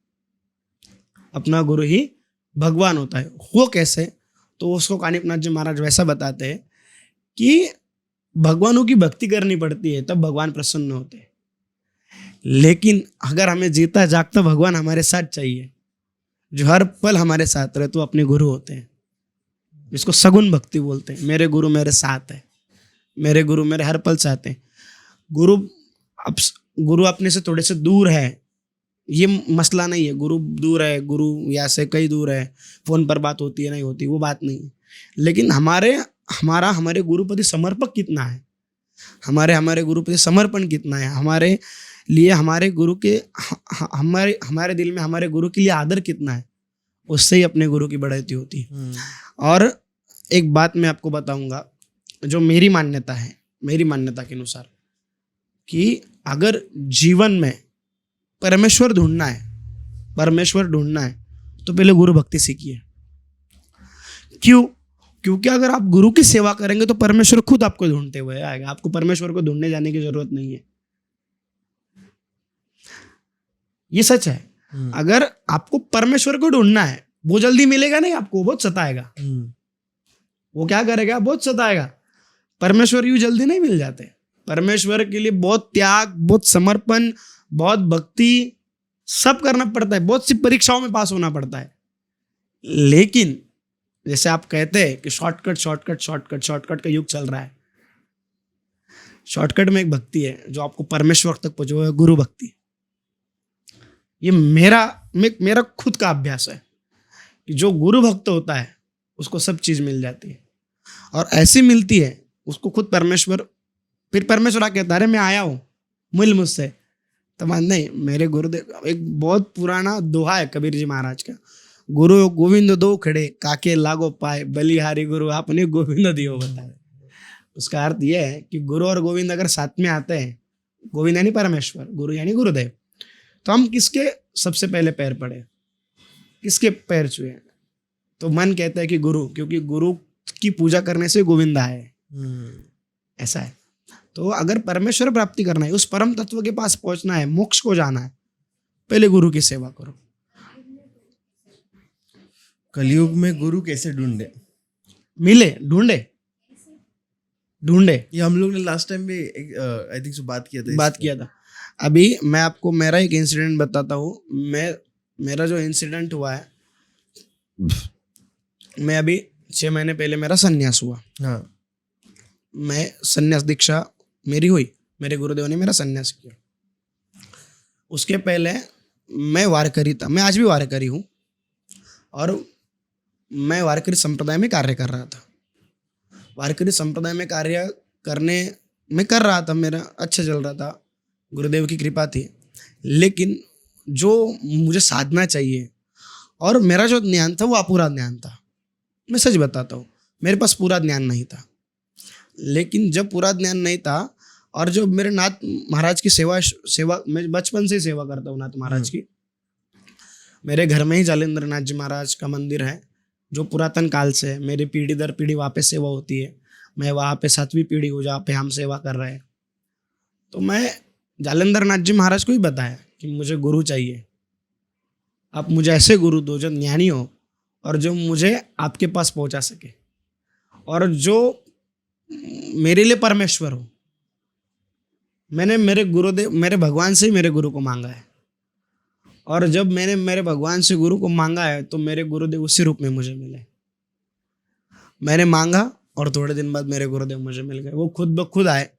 अपना गुरु ही भगवान होता है। वो कैसे? तो उसको कानिपनाथ जी महाराज वैसा बताते हैं कि भगवानों की भक्ति करनी पड़ती है, तब भगवान प्रसन्न होते हैं। लेकिन अगर हमें जीता जागता भगवान हमारे साथ चाहिए, जो हर पल हमारे साथ रहे, तो अपने गुरु होते हैं। इसको सगुण भक्ति बोलते हैं। मेरे गुरु मेरे साथ है, मेरे गुरु मेरे हर पल साथ हैं। गुरु अपने से थोड़े से दूर है, ये मसला नहीं है। गुरु दूर है, गुरु या से कई दूर है, फोन पर बात होती है नहीं होती, वो बात नहीं है। लेकिन हमारे गुरुपति समर्पक कितना है, हमारे गुरुपति समर्पण कितना है, हमारे लिए हमारे गुरु के हमारे दिल में हमारे गुरु के लिए आदर कितना है, उससे ही अपने गुरु की बढ़ोतरी होती है। और एक बात मैं आपको बताऊंगा, जो मेरी मान्यता है, मेरी मान्यता के अनुसार, कि अगर जीवन में परमेश्वर ढूंढना है तो पहले गुरु भक्ति सीखिए। क्यों? क्योंकि अगर आप गुरु की सेवा करेंगे तो परमेश्वर खुद आपको ढूंढते हुए आएगा। आपको परमेश्वर को ढूंढने जाने की जरूरत नहीं है। ये सच है। अगर आपको परमेश्वर को ढूंढना है, वो जल्दी मिलेगा नहीं आपको, बहुत सताएगा। वो क्या करेगा? बहुत सताएगा। परमेश्वर यूं जल्दी नहीं मिल जाते। परमेश्वर के लिए बहुत त्याग, बहुत समर्पण, बहुत भक्ति, सब करना पड़ता है। बहुत सी परीक्षाओं में पास होना पड़ता है। लेकिन जैसे आप कहते हैं कि शॉर्टकट का युग चल रहा है, शॉर्टकट में एक भक्ति है जो आपको परमेश्वर तक पहुंचे, गुरु भक्ति। ये मेरा खुद का अभ्यास है कि जो गुरु भक्त होता है उसको सब चीज मिल जाती है, और ऐसी मिलती है उसको खुद परमेश्वर। फिर परमेश्वर आके कहता है, अरे मैं आया हूं, मिल मुझसे। तो नहीं, मेरे गुरुदेव, एक बहुत पुराना दोहा है कबीर जी महाराज का, गुरु गोविंद दो खड़े काके लागो पाए, बलिहारी गुरु आपने गोविंद दियो बताए। उसका अर्थ यह है कि गुरु और गोविंद अगर साथ में आते हैं, गोविंद यानी परमेश्वर, गुरु यानी गुरुदेव, तो हम किसके सबसे पहले पैर पड़े, किसके पैर छुए? तो मन कहता है कि गुरु, क्योंकि गुरु की पूजा करने से गोविंद आए। ऐसा है। तो अगर परमेश्वर प्राप्ति करना है, उस परम तत्व के पास पहुंचना है, मोक्ष को जाना है, पहले गुरु की सेवा करो। कलयुग में गुरु कैसे ढूंढे? मिले, ढूंढे। ये हम लोग ने लास्ट टाइम भी आई थिंक बात किया था। अभी मैं आपको मेरा एक इंसिडेंट बताता हूँ। मेरा जो इंसिडेंट हुआ है, मैं अभी 6 महीने पहले मेरा संन्यास हुआ। हाँ। मैं संन्यास दीक्षा मेरी हुई, मेरे गुरुदेव ने मेरा संन्यास किया। उसके पहले मैं वारकरी था, मैं आज भी वारकरी हूँ, और मैं वारकरी संप्रदाय में कार्य कर रहा था। वारकरी संप्रदाय में कार्य कर रहा था, मेरा अच्छा चल रहा था, गुरुदेव की कृपा थी। लेकिन जो मुझे साधना चाहिए और मेरा जो ज्ञान था वो अपूरा ज्ञान था। मैं सच बताता हूँ, मेरे पास पूरा ज्ञान नहीं था। लेकिन जब पूरा ज्ञान नहीं था, और जो मेरे नाथ महाराज की सेवा मैं बचपन से सेवा करता हूँ नाथ महाराज की। मेरे घर में ही जालेंद्र नाथ जी महाराज का मंदिर है, जो पुरातन काल से है। मेरी पीढ़ी दर पीढ़ी वहाँ पे सेवा होती है। मैं वहाँ पे 7वीं पीढ़ी हूँ जहाँ पे हम सेवा कर रहे हैं। तो मैं जालेंद्र नाथ जी महाराज को ही बताया कि मुझे गुरु चाहिए, आप मुझे ऐसे गुरु दो जो ज्ञानी हो और जो मुझे आपके पास पहुंचा सके, और जो मेरे लिए परमेश्वर हो। मैंने मेरे गुरुदेव, मेरे भगवान से ही मेरे गुरु को मांगा है, और जब मैंने मेरे भगवान से गुरु को मांगा है तो मेरे गुरुदेव उसी रूप में मुझे मिले। मैंने मांगा और थोड़े दिन बाद मेरे गुरुदेव मुझे मिल गए। वो खुद ब खुद आए,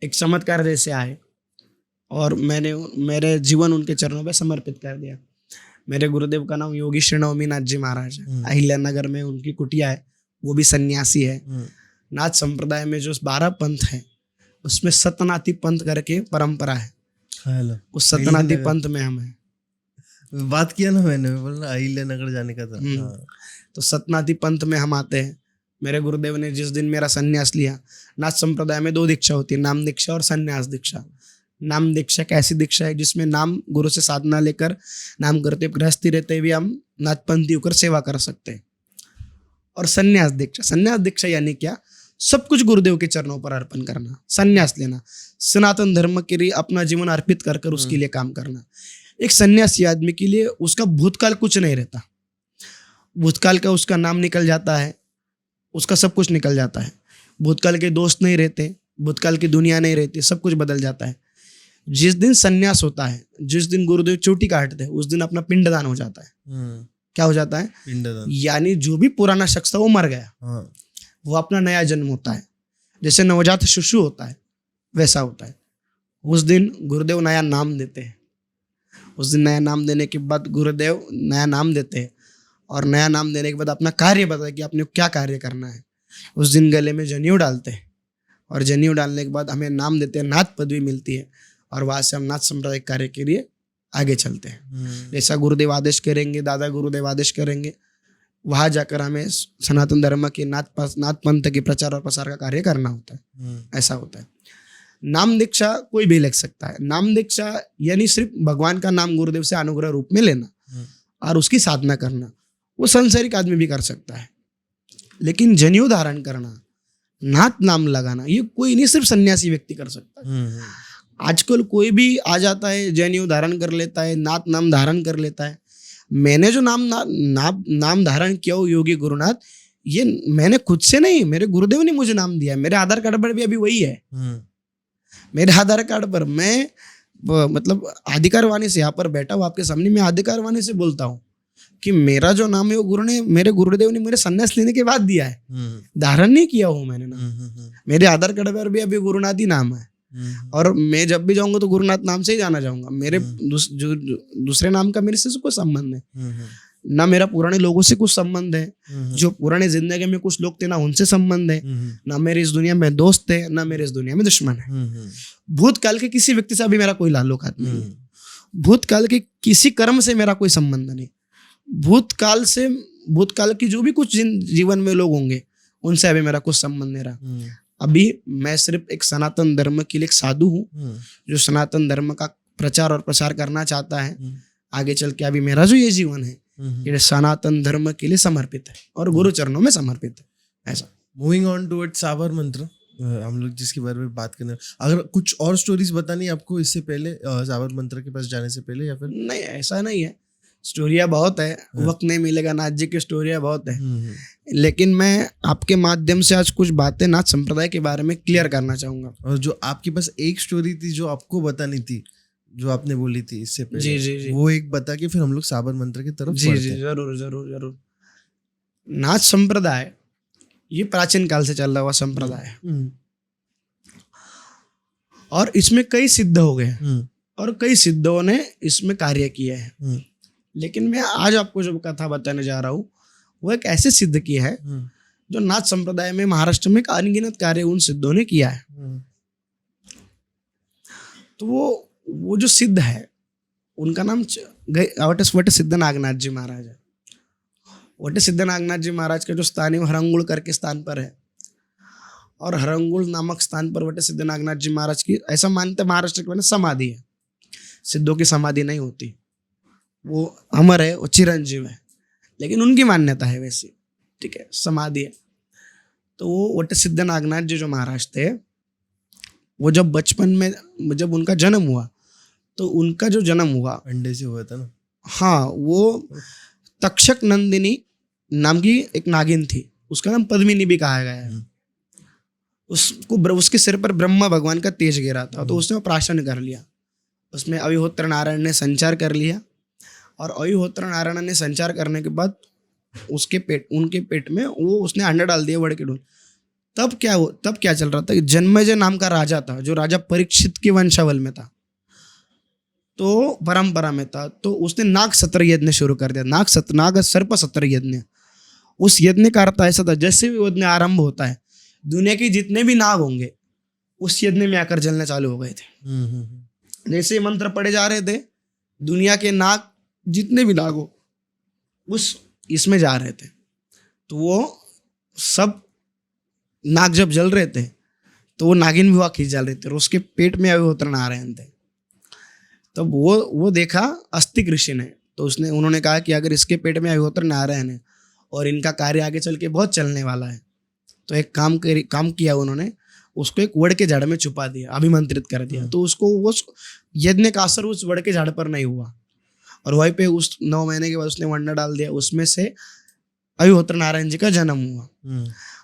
एक चमत्कार जैसे आए, और मैंने मेरे जीवन उनके चरणों पे समर्पित कर दिया। मेरे गुरुदेव का नाम योगी श्री नवमीनाथ जी महाराज है। अहिल्यानगर में उनकी कुटिया है, वो भी सन्यासी है। नाथ संप्रदाय में जो 12 पंथ है उसमें सतनाती पंथ करके परंपरा है। हेलो, उस सतनाती पंथ में हम हैं। बात किया ना मैंने, बोला अहिल्यानगर जाने का था। हाँ। तो सतनाती पंथ में हम आते हैं। मेरे गुरुदेव ने जिस दिन मेरा संन्यास लिया, नाथ संप्रदाय में 2 दीक्षा होती है, नाम दीक्षा और संन्यास दीक्षा। नाम दीक्षा एक ऐसी दीक्षा है जिसमें नाम गुरु से साधना लेकर नाम करते गृहस्थी रहते हुए हम नाथपंथी होकर सेवा कर सकते हैं। और संन्यास दीक्षा यानी क्या? सब कुछ गुरुदेव के चरणों पर अर्पण करना, संन्यास लेना, सनातन धर्म के लिए अपना जीवन अर्पित कर कर उसके लिए काम करना। एक सन्यासी आदमी के लिए उसका भूतकाल कुछ नहीं रहता। भूतकाल का उसका नाम निकल जाता है, उसका सब कुछ निकल जाता है। भूतकाल के दोस्त नहीं रहते, भूतकाल की दुनिया नहीं रहती, सब कुछ बदल जाता है। जिस दिन सन्यास होता है, जिस दिन गुरुदेव चोटी काटते हैं, उस दिन अपना पिंडदान हो जाता है। क्या हो जाता है? पिंडदान। यानी जो भी पुराना शख्स था वो मर गया। हाँ। वो अपना नया जन्म होता है। जैसे नवजात शिशु होता है वैसा होता है। उस दिन गुरुदेव नया नाम देते हैं। उस दिन नया नाम देने के बाद गुरुदेव नया नाम देते हैं, और नया नाम देने के बाद अपना कार्य बताते कि आपने क्या कार्य करना है। उस दिन गले में जनेऊ डालते हैं, और जनेऊ डालने के बाद हमें नाम देते हैं, नाथ पदवी मिलती है, और वहाँ से हम नाथ सांप्रदायिक कार्य के लिए आगे चलते हैं। जैसा गुरुदेव आदेश करेंगे, दादा गुरुदेव आदेश करेंगे, वहाँ जाकर हमें सनातन धर्म के नाथ पंथ के प्रचार और प्रसार का कार्य करना होता है। ऐसा होता है। नाम दीक्षा कोई भी ले सकता है। नाम दीक्षा यानी सिर्फ भगवान का नाम गुरुदेव से अनुग्रह रूप में लेना और उसकी साधना करना, वो संसारिक आदमी भी कर सकता है। लेकिन जनेऊ धारण करना, नाथ नाम लगाना, ये कोई नहीं, सिर्फ सन्यासी व्यक्ति कर सकता है। आजकल कोई भी आ जाता है, जनेऊ धारण कर लेता है, नाथ नाम धारण कर लेता है। मैंने जो नाम धारण किया हो योगी गुरुनाथ, ये मैंने खुद से नहीं, मेरे गुरुदेव ने मुझे नाम दिया है। मेरे आधार कार्ड पर भी अभी वही है। मेरे आधार कार्ड पर मैं मतलब अधिकार वाणी से यहाँ पर बैठा हूँ आपके सामने, मैं अधिकार वाणी से बोलता हूँ कि मेरा जो नाम है वो मेरे गुरुदेव ने मेरे संन्यास लेने के बाद दिया है। धारण नहीं किया हूँ मैंने नाम। मेरे आधार कार्ड पर भी अभी गुरुनाथ ही नाम है, और मैं जब भी जाऊंगा तो गुरुनाथ नाम से ही जाना जाऊंगा। मेरे दूसरे नाम का मेरे से कोई संबंध है ना, मेरा पुराने लोगों से कुछ संबंध है, जो पुराने जिंदगी में कुछ लोग थे ना उनसे संबंध है, ना मेरे इस दुनिया में दोस्त है, ना मेरे इस दुनिया में दुश्मन है। भूतकाल के किसी व्यक्ति से अभी मेरा कोई ताल्लुकात नहीं है। भूतकाल के किसी कर्म से मेरा कोई संबंध नहीं। भूतकाल की जो भी कुछ जीवन में लोग होंगे उनसे अभी मेरा कुछ संबंध नहीं रहा। अभी मैं सिर्फ एक सनातन धर्म के लिए एक साधु हूँ जो सनातन धर्म का प्रचार और प्रसार करना चाहता है। आगे चल के अभी मेरा जो ये जीवन है ये सनातन धर्म के लिए समर्पित है और गुरु चरणों में समर्पित है। ऐसा। मूविंग ऑन टुवर्ड्स साबर मंत्र, हम लोग जिसके बारे में बात करने, अगर कुछ और स्टोरीज बतानी आपको इससे पहले, साबर मंत्र के पास जाने से पहले, या फिर? नहीं, ऐसा नहीं है। स्टोरिया बहुत है, वक्त नहीं मिलेगा। नाथ जी की स्टोरिया बहुत है, लेकिन मैं आपके माध्यम से आज कुछ बातें नाथ संप्रदाय के बारे में क्लियर करना चाहूंगा। और जो आपके पास एक स्टोरी थी जो आपको बतानी थी, जो आपने बोली थी इससे पहले, जी, वो एक बता के फिर हम लोग साबर मंत्र की तरफ जी, जरूर। नाथ संप्रदाय ये प्राचीन काल से चल रहा हुआ संप्रदाय है, और इसमें कई सिद्ध हो गए और कई सिद्धों ने इसमें कार्य किए हैं। लेकिन मैं आज आपको जो कथा बताने जा रहा हूँ वो एक ऐसे सिद्ध की है जो नाथ संप्रदाय में महाराष्ट्र में अनगिनत कार्य उन सिद्धों ने किया है। तो वो जो सिद्ध है उनका नाम वट सिद्ध नागनाथ जी महाराज है। वट सिद्ध नागनाथ जी महाराज का जो स्थान है वो हरंगुल करके स्थान पर है, और हरंगुल नामक स्थान पर वट सिद्ध नागनाथ जी महाराज की ऐसा मानते महाराष्ट्र के समाधि है। सिद्धों की समाधि नहीं होती, वो अमर है, वो चिरंजीव है, लेकिन उनकी मान्यता है वैसी, ठीक है, समाधि है। तो वो वट सिद्ध नागनाथ जी जो महाराज थे, वो जब बचपन में जब उनका जन्म हुआ, तो उनका जो जन्म हुआ अंडे से हुआ था ना। हाँ, वो तक्षक नंदिनी नाम की एक नागिन थी, उसका नाम पद्मिनी भी कहा गया है। उसके सिर पर ब्रह्मा भगवान का तेज गिरा था, तो उसने वो प्राशन कर लिया। उसमें अविहोत्र नारायण ने संचार कर लिया, और अविहोत्र नारायण ने संचार करने के बाद उनके पेट में वो उसने अंडा डाल दिया वड़ के ढूंढ। तब क्या चल रहा था कि जन्मेजय नाम का राजा था, जो राजा परीक्षित के वंशावल में था, तो परंपरा में था। तो उसने नाग सत्र यज्ञ शुरू कर दिया, नाग सर्प सत्र यज्ञ। उस यज्ञ का अर्थ ऐसा था, जैसे भी यज्ञ आरंभ होता है, दुनिया के जितने भी नाग होंगे उस यज्ञ में आकर जलने चालू हो गए थे। जैसे मंत्र पढ़े जा रहे थे, दुनिया के नाग जितने भी नाग हो उस इसमें जा रहे थे। तो वो सब नाग जब जल रहे थे तो वो नागिन भी वहाँ खींच जल रहे थे, और उसके पेट में अविहोत्र नारायण थे। तब वो देखा अस्तिक ऋषि ने, तो उन्होंने कहा कि अगर इसके पेट में अविहोत्र नारायण है और इनका कार्य आगे चल के बहुत चलने वाला है, तो एक काम किया उन्होंने, उसको एक वड़ के झाड़ में छुपा दिया, अभिमंत्रित कर दिया। तो उसको वो यज्ञ का असर उस वड़ के झाड़ पर नहीं हुआ, और वहीं पे उस 9 महीने के बाद उसने वंडा डाल दिया, उसमें से अविहोत्र नारायण जी का जन्म हुआ।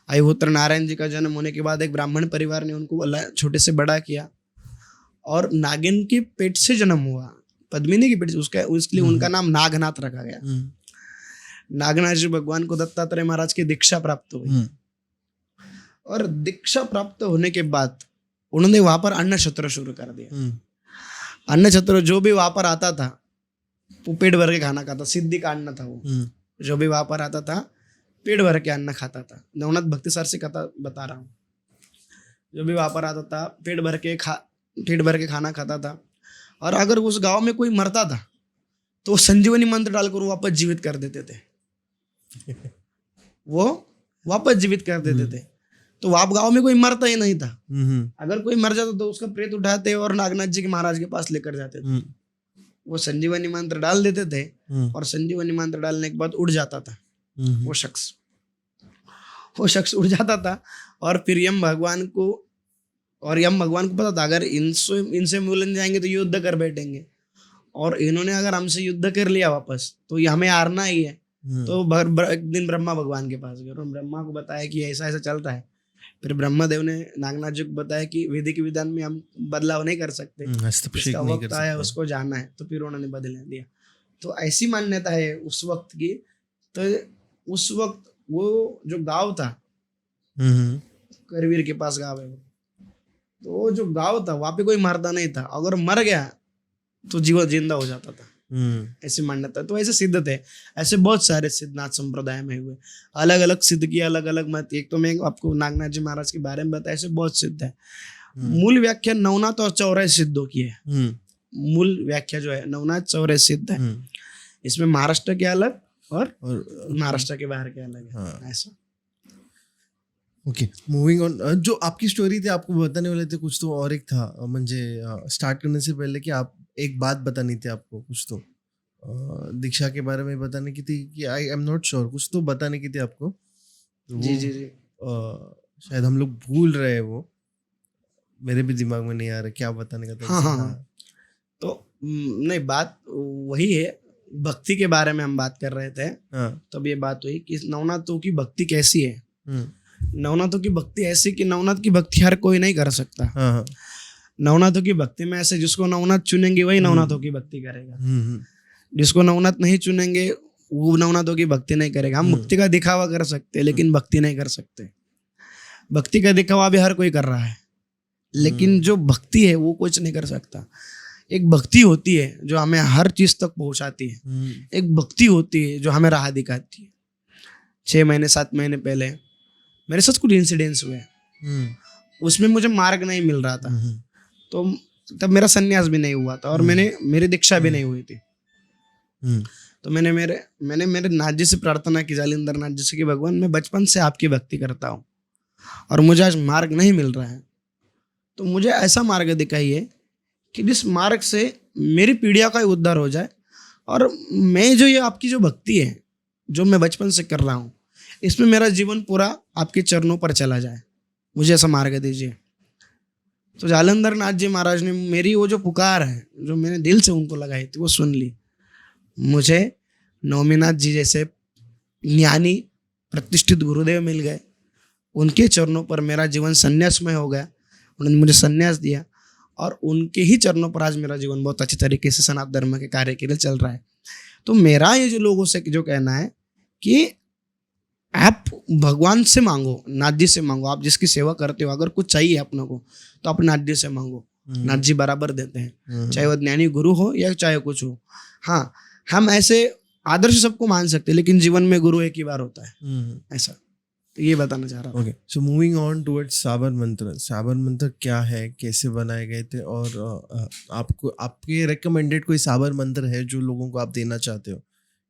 अविहोत्र नारायण जी का जन्म होने के बाद एक ब्राह्मण परिवार ने उनको छोटे से बड़ा किया, और नागिन के पेट से जन्म हुआ, पद्मिनी के पेट से, उसके लिए उनका नाम नागनाथ रखा गया। नागनाथ जी भगवान को दत्तात्रेय महाराज की दीक्षा प्राप्त हुई, और दीक्षा प्राप्त होने के बाद उन्होंने वहां पर अन्न छत्र शुरू कर दिया। अन्न छत्र जो भी वहां पर आता था वो पेट भर के खाना खाता, सिद्धि का अन्न था वो। जो भी वहां पर आता था पेट भर के अन्न खाता था। नवनाथ भक्ति सर से कथा बता रहा हूँ। जो भी वहां पर आता था पेट भर के खाना खाता था, और अगर उस गांव में कोई मरता था तो संजीवनी मंत्र डालकर वापस जीवित कर देते थे। वो वापस जीवित कर देते थे। तो आप गांव में कोई मरता ही नहीं था। अगर कोई मर जाता तो उसका प्रेत उठाते और नागनाथ जी के महाराज के पास लेकर जाते थे। वो संजीवनी मंत्र डाल देते थे, और संजीवनी मंत्र डालने के बाद उड़ जाता था वो शख्स उड़ जाता था। और फिर यम भगवान को पता था, अगर इनसे मिलन जाएंगे तो युद्ध कर बैठेंगे, और इन्होंने अगर हमसे युद्ध कर लिया वापस तो ये हमें हारना ही है। तो एक दिन ब्रह्मा भगवान के पास गए और ब्रह्मा को बताया कि ऐसा ऐसा चलता है। फिर ब्रह्मदेव ने नागनाथ जी को बताया कि वैदिक विधान में हम बदलाव नहीं कर सकते, इसका वक्त आया उसको जाना है। तो फिर उन्होंने बदल दिया। तो ऐसी मान्यता है उस वक्त की। तो उस वक्त वो जो गांव था, करवीर के पास गांव है, तो वो जो गांव था वहां पे कोई मरता नहीं था। अगर मर गया तो जीवन जिंदा हो जाता था, ऐसी मान्यता। तो ऐसे सिद्ध थे। ऐसे बहुत सारे सिद्धनाथ संप्रदाय में हुए, अलग अलग सिद्ध की अलग अलग मत। एक तो मैं आपको नागनाथ जी महाराज के बारे में बताया, ऐसे बहुत सिद्ध है। मूल व्याख्या नवनाथ और 84 सिद्धों की है। मूल व्याख्या जो है नवनाथ 84 सिद्ध है। इसमें महाराष्ट्र के अलग और महाराष्ट्र के बाहर के अलग है। ऐसा। Okay, moving on. जो आपकी स्टोरी थी, आपको बताने वाले थे कुछ तो और एक था, म्हणजे स्टार्ट करने से पहले कि आप एक बात बतानी थी आपको, कुछ तो दीक्षा के बारे में बताने की थी कि आई एम नॉट श्योर, कुछ तो बताने की थी आपको। तो जी जी जी। शायद हम लोग भूल रहे हैं, वो मेरे भी दिमाग में नहीं आ रहा क्या बताने का था। हाँ। तो नहीं, बात वही है, भक्ति के बारे में हम बात कर रहे थे। तब ये बात हुई कि नवनाथों की भक्ति कैसी है। नवनाथों की भक्ति ऐसी कि नवनाथ की भक्ति हर कोई नहीं कर सकता। नवनाथों की भक्ति में ऐसे जिसको नवनाथ चुनेंगे वही नवनाथों की भक्ति करेगा, जिसको नवनाथ नहीं चुनेंगे वो नवनाथों की भक्ति नहीं करेगा। हम मुक्ति का दिखावा कर सकते हैं लेकिन भक्ति नहीं कर सकते। भक्ति का दिखावा भी हर कोई कर रहा है, लेकिन जो भक्ति है वो कुछ नहीं कर सकता। एक भक्ति होती है जो हमें हर चीज तक पहुंचाती है। एक भक्ति होती है जो हमें राह दिखाती है। 6 महीने 7 महीने पहले मेरे साथ कुछ इंसिडेंट्स हुए, उसमें मुझे मार्ग नहीं मिल रहा था। तो तब मेरा संन्यास भी नहीं हुआ था और मेरी दीक्षा भी नहीं हुई थी। तो मैंने मेरे नाथ जी से प्रार्थना की, जालिंदर नाथ जी से, कि भगवान मैं बचपन से आपकी भक्ति करता हूँ और मुझे आज मार्ग नहीं मिल रहा है, तो मुझे ऐसा मार्ग दिखाइए कि जिस मार्ग से मेरी पीढ़ियों का उद्धार हो जाए, और मैं जो ये आपकी जो भक्ति है जो मैं बचपन से कर रहा हूँ, इसमें मेरा जीवन पूरा आपके चरणों पर चला जाए, मुझे ऐसा मार्ग दीजिए। तो जालंधर नाथ जी महाराज ने मेरी वो जो पुकार है, जो मैंने दिल से उनको लगाई थी, वो सुन ली। मुझे नवमीनाथ जी जैसे ज्ञानी प्रतिष्ठित गुरुदेव मिल गए, उनके चरणों पर मेरा जीवन संन्यासमय हो गया, उन्होंने मुझे संन्यास दिया और उनके ही चरणों पर आज मेरा जीवन बहुत अच्छी तरीके से सनातन धर्म के कार्य के लिए चल रहा है। तो मेरा ये जो लोगों से जो कहना है कि आप भगवान से मांगो, नाथ जी से मांगो। आप जिसकी सेवा करते हो, अगर कुछ चाहिए अपनों को तो अपने नाथ जी से मांगो, नाथ जी बराबर देते हैं, चाहे वो ज्ञानी गुरु हो या चाहे कुछ हो। हाँ, हम ऐसे आदर्श सबको मान सकते हैं, लेकिन जीवन में गुरु एक ही बार होता है, ऐसा। तो ये बताना चाह रहा हूँ। Okay, so moving on towards साबर मंत्र। साबर मंत्र क्या है, कैसे बनाए गए थे, और आपको आपके रेकमेंडेड कोई साबर मंत्र है जो लोगों को आप देना चाहते हो,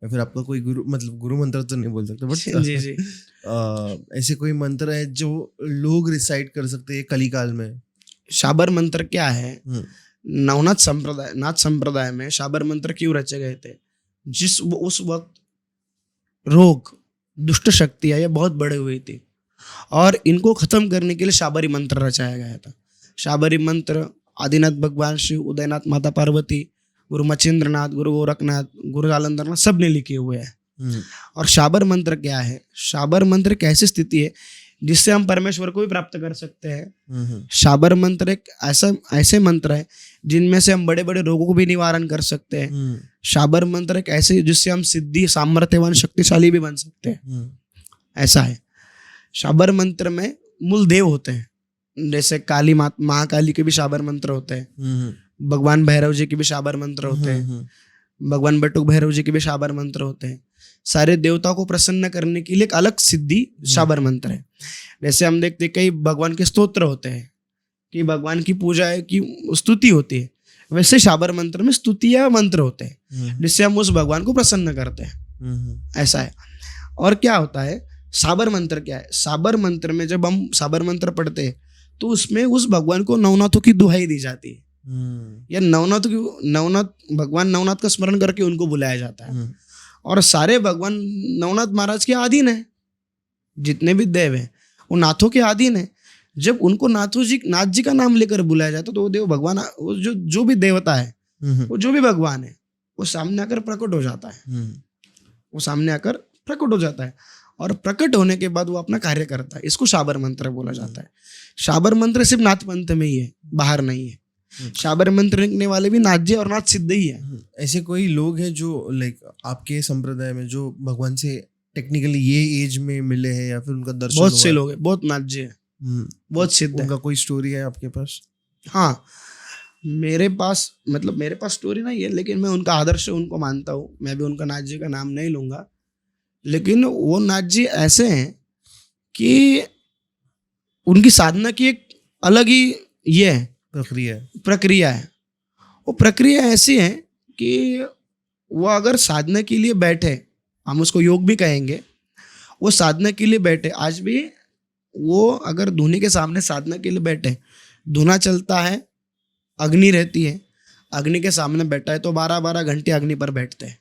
या फिर आपका कोई गुरु, मतलब गुरु मंत्र तो नहीं बोल सकते, बट जी जी, ऐसे कोई मंत्र है जो लोग रिसाइट कर सकते हैं कली काल में? शाबर मंत्र क्या है? नवनाथ संप्रदाय, नाथ संप्रदाय में शाबर मंत्र क्यों रचे गए थे? उस वक्त रोग, दुष्ट शक्तियां ये बहुत बढ़ी हुई थी और इनको खत्म करने के लिए शाबरी मंत्र रचाया गया था। शाबरी मंत्र आदिनाथ भगवान शिव, उदयनाथ माता पार्वती, गुरु मच्छिंद्रनाथ, गुरु गोरखनाथ, गुरु जालंधरनाथ सब ने लिखे हुए हैं। और शाबर मंत्र क्या है? शाबर मंत्र एक ऐसी स्थिति है जिससे हम परमेश्वर को भी प्राप्त कर सकते हैं। शाबर मंत्र एक ऐसे मंत्र है जिनमें से हम बड़े बड़े रोगों को भी निवारण कर सकते हैं। शाबर मंत्र एक ऐसे जिससे हम सिद्धि, सामर्थ्यवान, शक्तिशाली भी बन सकते हैं, ऐसा है। शाबर मंत्र में मूल देव होते हैं, जैसे काली महाकाली के भी शाबर मंत्र होते हैं, भगवान भैरव जी के भी शाबर मंत्र होते हैं, भगवान बटुक भैरव जी के भी शाबर मंत्र होते हैं। सारे देवताओं को प्रसन्न करने के लिए एक अलग सिद्धि शाबर मंत्र है। जैसे हम देखते हैं कई भगवान के स्तोत्र होते हैं कि भगवान की पूजा की स्तुति होती है, वैसे शाबर मंत्र में स्तुतिया मंत्र होते हैं जिससे हम उस भगवान को प्रसन्न करते हैं, ऐसा है। और क्या होता है साबर मंत्र? क्या है साबर मंत्र में? जब हम साबर मंत्र पढ़ते हैं तो उसमें उस भगवान को नवनाथों की दुहाई दी जाती है, या नवनाथ भगवान नवनाथ का स्मरण करके उनको बुलाया जाता है। और सारे भगवान नवनाथ महाराज के अधीन है, जितने भी देव हैं वो नाथों के अधीन है। जब उनको नाथ जी का नाम लेकर बुलाया जाता है तो वो देव भगवान, वो जो भी देवता है, वो जो भी भगवान है, वो सामने आकर प्रकट हो जाता है, वो सामने आकर प्रकट हो जाता है। और प्रकट होने के बाद वो अपना कार्य करता है। इसको शाबर मंत्र बोला जाता है। शाबर मंत्र सिर्फ नाथ पंथ में ही है, बाहर नहीं है। शाबर मंत्र लिखने वाले भी नाथ जी और नाथ सिद्ध ही है। ऐसे कोई लोग हैं जो लाइक आपके संप्रदाय में जो भगवान से टेक्निकली ये एज में मिले हैं या फिर उनका दर्शन? बहुत से लोग हैं, बहुत नाथ जी है, बहुत सिद्ध है। उनका कोई स्टोरी है आपके पास? हाँ, मेरे पास स्टोरी नहीं है, लेकिन मैं उनका आदर्श उनको मानता हूँ। मैं भी उनका नाथ जी का नाम नहीं लूंगा, लेकिन वो नाथ जी ऐसे हैं कि उनकी साधना की एक अलग ही ये है, प्रक्रिया है। वो प्रक्रिया ऐसी है कि वो अगर साधना के लिए बैठे, हम उसको योग भी कहेंगे, वो साधना के लिए बैठे, आज भी वो अगर धुनी के सामने साधना के लिए बैठे, धुना चलता है, अग्नि रहती है, अग्नि के सामने बैठा है तो 12-12 घंटे अग्नि पर बैठते हैं।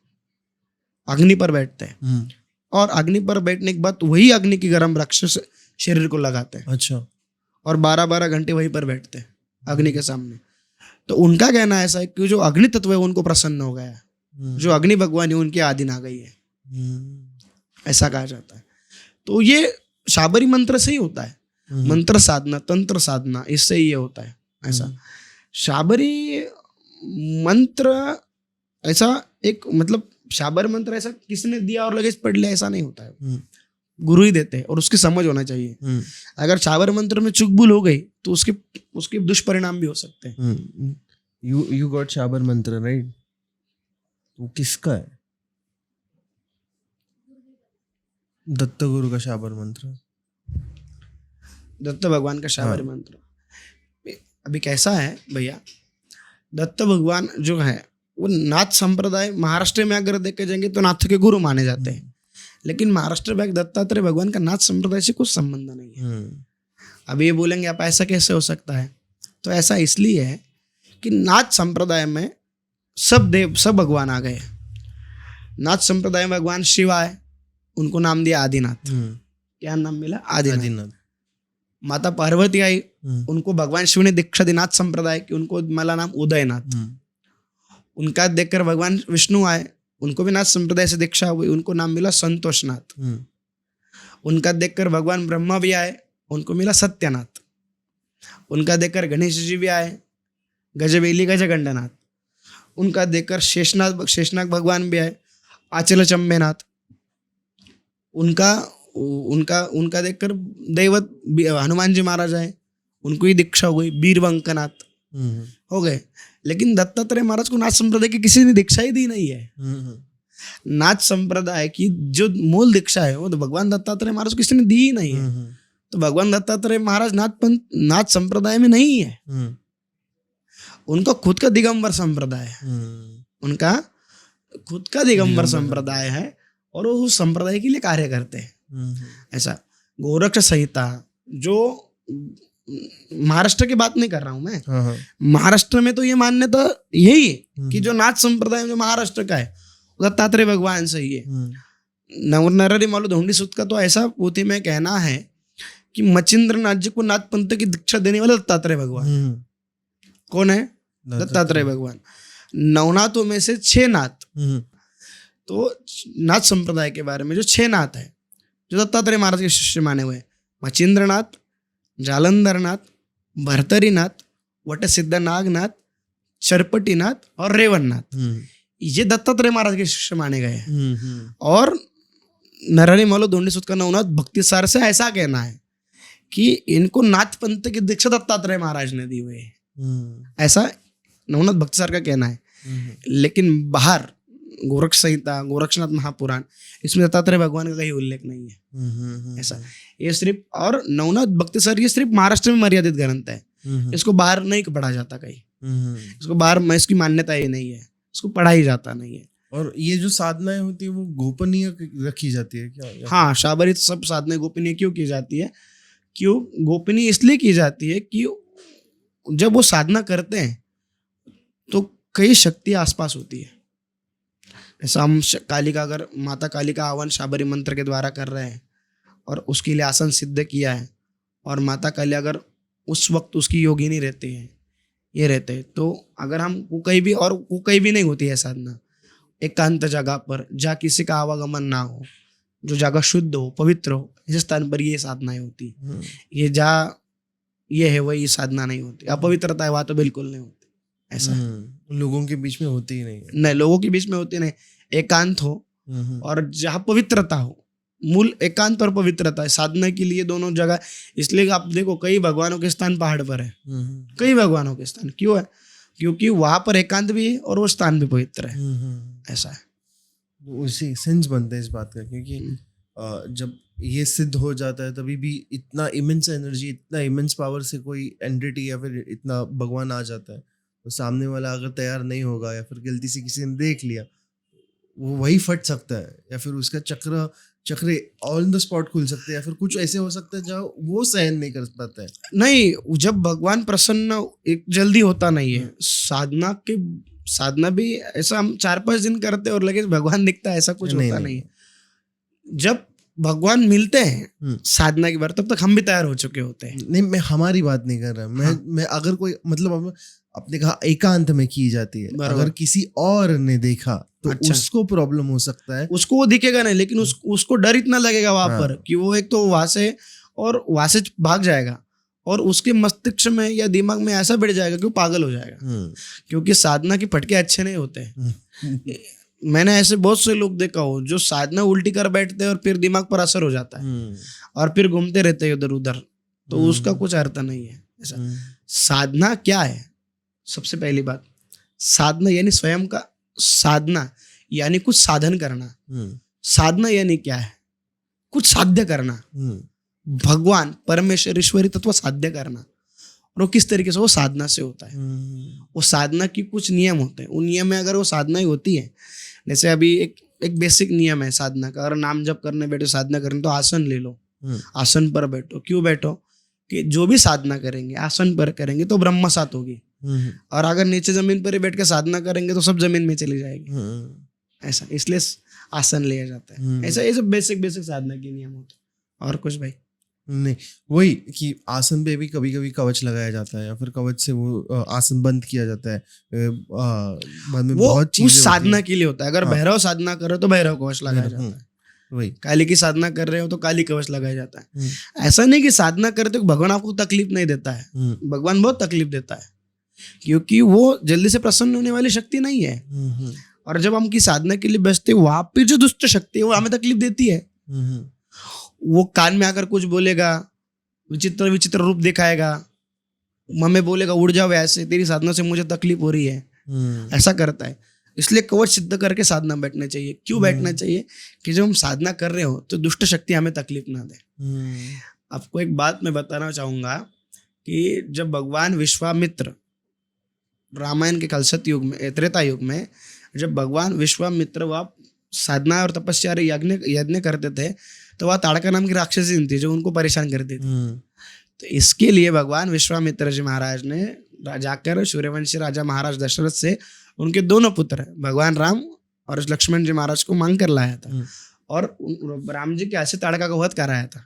और अग्नि पर बैठने के बाद वही अग्नि की गर्म रक्षा से शरीर को लगाते हैं। अच्छा। और 12-12 घंटे वहीं पर बैठते हैं अग्नि के सामने। तो उनका कहना ऐसा है कि जो अग्नि तत्व है उनको प्रसन्न हो गया है, जो अग्नि भगवान है उनके आधीन आ गई है, ऐसा कहा जाता है। तो ये शाबरी मंत्र से ही होता है, मंत्र साधना, तंत्र साधना, इससे ही ये होता है ऐसा। शाबरी मंत्र ऐसा एक, मतलब शाबर मंत्र ऐसा किसने दिया और लगे पढ़ लिया, ऐसा नहीं होता है। गुरु ही देते हैं और उसकी समझ होना चाहिए। अगर शाबर मंत्र में चुक भूल हो गई तो उसके दुष्परिणाम भी हो सकते हैं। यू गॉट शाबर मंत्र राइट? वो किसका है? दत्त गुरु का शाबर मंत्र, दत्त भगवान का शाबर मंत्र। अभी कैसा है भैया, दत्त भगवान जो है वो नाथ संप्रदाय, महाराष्ट्र में अगर देखे जाएंगे तो नाथ के गुरु माने जाते हैं, लेकिन महाराष्ट्र में दत्तात्रेय भगवान का नाथ संप्रदाय से कुछ संबंध नहीं है। अब ये बोलेंगे आप ऐसा कैसे हो सकता है, तो ऐसा इसलिए है कि नाथ संप्रदाय में सब भगवान आ गए। नाथ संप्रदाय में भगवान शिव आए, उनको नाम दिया आदिनाथ। क्या नाम मिला? आदिनाथ। माता पार्वती आई, उनको भगवान शिव ने दीक्षा दी नाथ संप्रदाय की, उनको मिला नाम उदयनाथ। उनका देखकर भगवान विष्णु आए, उनको भी नाथ संप्रदाय से दीक्षा हुई, उनको नाम मिला संतोषनाथ। उनका देखकर भगवान ब्रह्मा भी आए, उनको मिला सत्यनाथ। उनका देखकर गणेश जी भी आए, गजबेली गजगंडनाथ। उनका देखकर शेषनाग भगवान भी आए, आचल चंबेनाथ। उनका उनका उनका देखकर दैवत हनुमान जी महाराज आए, उनको ही दीक्षा हुई, बीरवंकनाथ हो गए। लेकिन दत्तात्रेय महाराज को नाथ संप्रदाय की किसी ने दीक्षा ही दी नहीं है। नाथ संप्रदाय की जो मूल दीक्षा है वो तो भगवान दत्तात्रेय महाराज को किसी ने दी ही नहीं है। तो भगवान दत्तात्रेय महाराज नाथ संप्रदाय में नहीं है, उनका खुद का दिगंबर संप्रदाय है। उनका खुद का दिगंबर संप्रदाय है और वो उस संप्रदाय के लिए कार्य करते हैं। ऐसा गोरक्ष संहिता, जो महाराष्ट्र की बात नहीं कर रहा हूं मैं, महाराष्ट्र में तो ये मान्यता यही है कि जो नाथ संप्रदाय जो महाराष्ट्र का है दत्तात्रेय भगवान से ही है। नरहरि मालू धोंडी सूत का तो ऐसा पोथी में कहना है कि मचिंद्र नाथ जी को नाथ पंथ की दीक्षा देने वाले दत्तात्रेय भगवान। कौन है? दत्तात्रेय भगवान। नवनाथों में से 6 नाथ, तो नाथ संप्रदाय के बारे में जो 6 नाथ है जो दत्तात्रेय महाराज के शिष्य माने हुए, मचिंद्रनाथ, जालंधरनाथ, भर्तरीनाथ, वटसिद्धनागनाथ, चरपटीनाथ और रेवणनाथ, ये दत्तात्रेय महाराज के शिष्य माने गए हैं। और नरहरि मालू धोंडी सूत का नवनाथ भक्तिसार से ऐसा कहना है कि इनको नाथ पंथ की दीक्षा दत्तात्रेय महाराज ने दी हुई है, ऐसा नवनाथ भक्तिसार का कहना है। लेकिन बाहर गोरक्ष संहिता, गोरक्षनाथ महापुराण, इसमें दत्तात्रेय भगवान का कहीं उल्लेख नहीं है। ऐसा ये सिर्फ, और नवनाथ भक्तिसार ये सिर्फ महाराष्ट्र में मर्यादित ग्रंथ है, इसको बाहर नहीं पढ़ा जाता कहीं, इसको बाहर में इसकी मान्यता ये नहीं है, इसको पढ़ा ही जाता नहीं है। और ये जो साधनाएं होती है वो गोपनीय रखी जाती है क्या? हाँ, शाबरी सब साधनाएं गोपनीय क्यों की जाती है? क्यों गोपनीय इसलिए की जाती है कि जब वो साधना करते हैं तो कई शक्तियां आसपास होती है। ऐसा हम कालिका, अगर माता कालिका आह्वान शाबरी मंत्र के द्वारा कर रहे हैं और उसके लिए आसन सिद्ध किया है, और माता काली अगर उस वक्त उसकी योगिनी रहती है, ये रहते हैं, तो अगर हम वो कहीं भी, और वो कहीं भी नहीं होती है साधना, एकांत जगह पर जहाँ किसी का आवागमन ना हो, जो जगह शुद्ध हो, पवित्र हो, इस स्थान पर ये साधनाएं होती। ये जहाँ ये है वही साधना नहीं होती। अपवित्रता है वहाँ तो बिल्कुल नहीं होती। ऐसा लोगों के बीच में होती ही नहीं है। नहीं, लोगों के बीच में होती नहीं। एकांत हो और जहाँ पवित्रता हो, मूल एकांत और पवित्रता है साधना के लिए, दोनों जगह। इसलिए आप देखो कई भगवानों के स्थान पहाड़ पर है, कई भगवानों के स्थान। क्यों है? क्योंकि वहां पर एकांत भी है और वो स्थान भी पवित्र है। ऐसा है, उसी सेंस बनता है इस बात का, क्योंकि जब ये सिद्ध हो जाता है तभी भी इतना इमेंस एनर्जी, इतना इमेंस पावर से कोई एंटिटी या फिर इतना भगवान आ जाता है, तो सामने वाला अगर तैयार नहीं होगा या फिर गलती से किसी ने देख लिया, वो वही फट सकता है, या फिर उसका चक्र ऑन द स्पॉट खुल सकते हैं, या फिर कुछ ऐसे हो सकता है जहाँ वो सहन नहीं कर पाता है। नहीं, जब भगवान प्रसन्न एक जल्दी होता नहीं है। साधना भी ऐसा हम 4-5 दिन करते और लगे भगवान दिखता है, ऐसा कुछ होता नहीं है। जब भगवान मिलते हैं साधना के बाद, तब तक हम भी तैयार हो चुके होते हैं। नहीं, मैं हमारी बात नहीं कर रहा। मैं अगर कोई, मतलब आपने कहा एकांत में की जाती है, अगर किसी और ने देखा तो उसको प्रॉब्लम हो सकता है। उसको वो दिखेगा नहीं, लेकिन उसको डर इतना लगेगा वहां पर कि वो एक तो वहां से भाग जाएगा, और उसके मस्तिष्क में या दिमाग में ऐसा बैठ जाएगा कि वो पागल हो जाएगा। क्योंकि साधना के फटके अच्छे नहीं होते। मैंने ऐसे बहुत से लोग देखा हो जो साधना उल्टी कर बैठते हैं और फिर दिमाग पर असर हो जाता है और फिर घूमते रहते हैं इधर उधर, तो उसका कुछ अर्थ नहीं है। ऐसा साधना क्या है? सबसे पहली बात, साधना यानी स्वयं का साधना, यानी कुछ साधन करना। साधना यानी क्या है? कुछ साध्य करना, भगवान परमेश्वर ईश्वरी तत्व साध्य करना। और वो किस तरीके से? वो साधना से होता है। वो साधना की कुछ नियम होते हैं, उन नियम में अगर वो साधना ही होती है, जैसे अभी एक बेसिक नियम है साधना का, अगर नाम जप करने बैठो, साधना करने, तो आसन ले लो, आसन पर बैठो। क्यों बैठो? कि जो भी साधना करेंगे आसन पर करेंगे तो ब्रह्म सात होगी, और अगर नीचे जमीन पर ही बैठ के साधना करेंगे तो सब जमीन में चली जाएगी। ऐसा, इसलिए आसन लिया जाता है। ऐसा ये सब बेसिक साधना के नियम होते हैं। और कुछ भाई? नहीं, वही कि आसन पे भी कभी कभी कवच लगाया जाता है या फिर कवच से वो आसन बंद किया जाता है। बाद में वो बहुत उस चीजें साधना होती के लिए होता है। अगर हाँ। भैरव साधना कर रहे हो तो भैरव कवच लगाया हैं। जाता है, वही। काली की साधना कर रहे हो तो काली कवच लगाया जाता है। हम्म, ऐसा नहीं कि साधना करते हो भगवान आपको तकलीफ नहीं देता है, हम्म, भगवान बहुत तकलीफ देता है, क्योंकि वो जल्दी से प्रसन्न होने वाली शक्ति नहीं है। हम्म, और जब हम की साधना के लिए बचते वहां पे जो दुष्ट शक्ति है वो हमें तकलीफ देती है। हम्म, वो कान में आकर कुछ बोलेगा, विचित्र विचित्र रूप दिखाएगा, हमें बोलेगा उड़ जाओ ऐसे, तेरी साधना से मुझे तकलीफ हो रही है, ऐसा करता है। इसलिए कवच सिद्ध करके साधना बैठना चाहिए। क्यों बैठना चाहिए? कि जब हम साधना कर रहे हो तो दुष्ट शक्ति हमें तकलीफ ना दे। आपको एक बात मैं बताना चाहूंगा कि जब भगवान विश्वामित्र रामायण के कलशत युग में, त्रेता युग में, जब भगवान विश्वामित्र वह साधना और तपस्या यज्ञ यज्ञ करते थे तो वह ताड़का नाम की राक्षसी थी जो उनको परेशान करती थी। तो इसके लिए भगवान विश्वामित्र जी महाराज ने जाकर सूर्यवंशी राजा महाराज दशरथ से उनके दोनों पुत्र भगवान राम और लक्ष्मण जी महाराज को मांग कर लाया था और राम जी के हाथ से ताड़का का वध कराया था।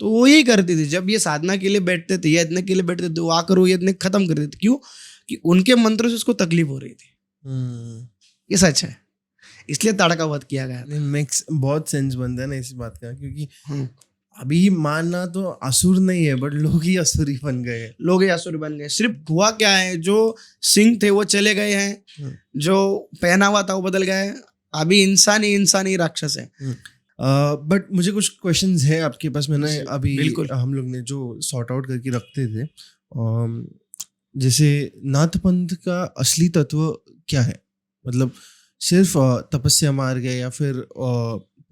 तो वो यही करती थी, जब ये साधना के लिए बैठते थे, यज्ञ के लिए बैठते थे, वो आकर वो यज्ञ खत्म कर देते। क्यों? कि उनके मंत्रों से उसको तकलीफ हो रही थी। ये सच है, इसलिए ताड़का वध किया गया था। मेक्स बहुत सेंस बनता है ना इस बात का, क्योंकि अभी मानना तो असुर नहीं है बट लोग ही असुर ही बन गए, लोग ही असुर बन गए। सिर्फ हुआ क्या है, जो सिंह थे वो चले गए हैं, जो पहनावा था वो बदल गए, अभी इंसान ही राक्षस है। बट मुझे कुछ क्वेश्चंस है आपके पास। मैंने अभी बिल्कुल। हम लोग ने जो सॉर्ट आउट करके रखते थे, जैसे नाथ पंथ का असली तत्व क्या है? मतलब सिर्फ तपस्या मार्ग है या फिर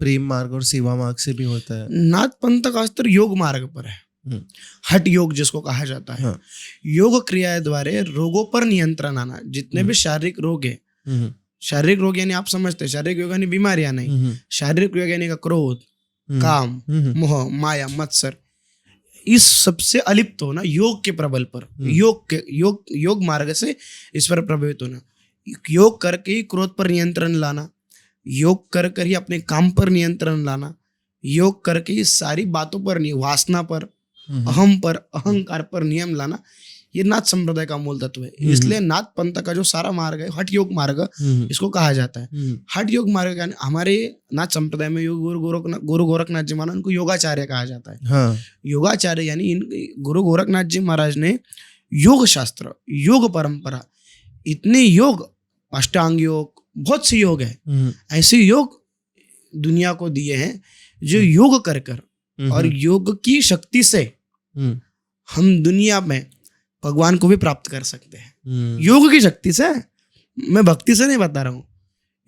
प्रेम मार्ग और सेवा मार्ग से भी होता है? नाथ पंथ का अस्त्र योग मार्ग पर है, हठ योग जिसको कहा जाता है। हाँ। योग क्रिया द्वारा रोगों पर नियंत्रण आना। जितने भी शारीरिक रोग है, शारीरिक रोग यानी आप समझते हैं शारीरिक योग यानी बीमारियां नहीं, शारीरिक योग यानी का क्रोध, काम, मोह, माया, मत्सर, इस सबसे अलिप्त होना योग के प्रबल पर, योग मार्ग से इस पर प्रभावित होना। योग करके ही क्रोध पर नियंत्रण लाना, योग कर कर ही अपने काम पर नियंत्रण लाना, योग करके ही सारी बातों पर, वासना पर, अहम पर, अहंकार पर नियम लाना, ये नाथ संप्रदाय का मूल तत्व है। इसलिए नाथ पंथ का जो सारा मार्ग है, हठ योग मार्ग इसको कहा जाता है। हठ योग मार्ग यानी हमारे नाथ संप्रदाय में गुरु गोरखनाथ जी महाराज उनको योगाचार्य कहा जाता है। हाँ। योगाचार्य यानी गुरु गोरखनाथ जी महाराज ने योग शास्त्र, योग परंपरा, इतने योग, अष्टांग योग, बहुत से योग है, ऐसे योग दुनिया को दिए हैं जो योग कर कर और योग की शक्ति से हम दुनिया में भगवान को भी प्राप्त कर सकते हैं। योग की शक्ति से, मैं भक्ति से नहीं बता रहा हूँ,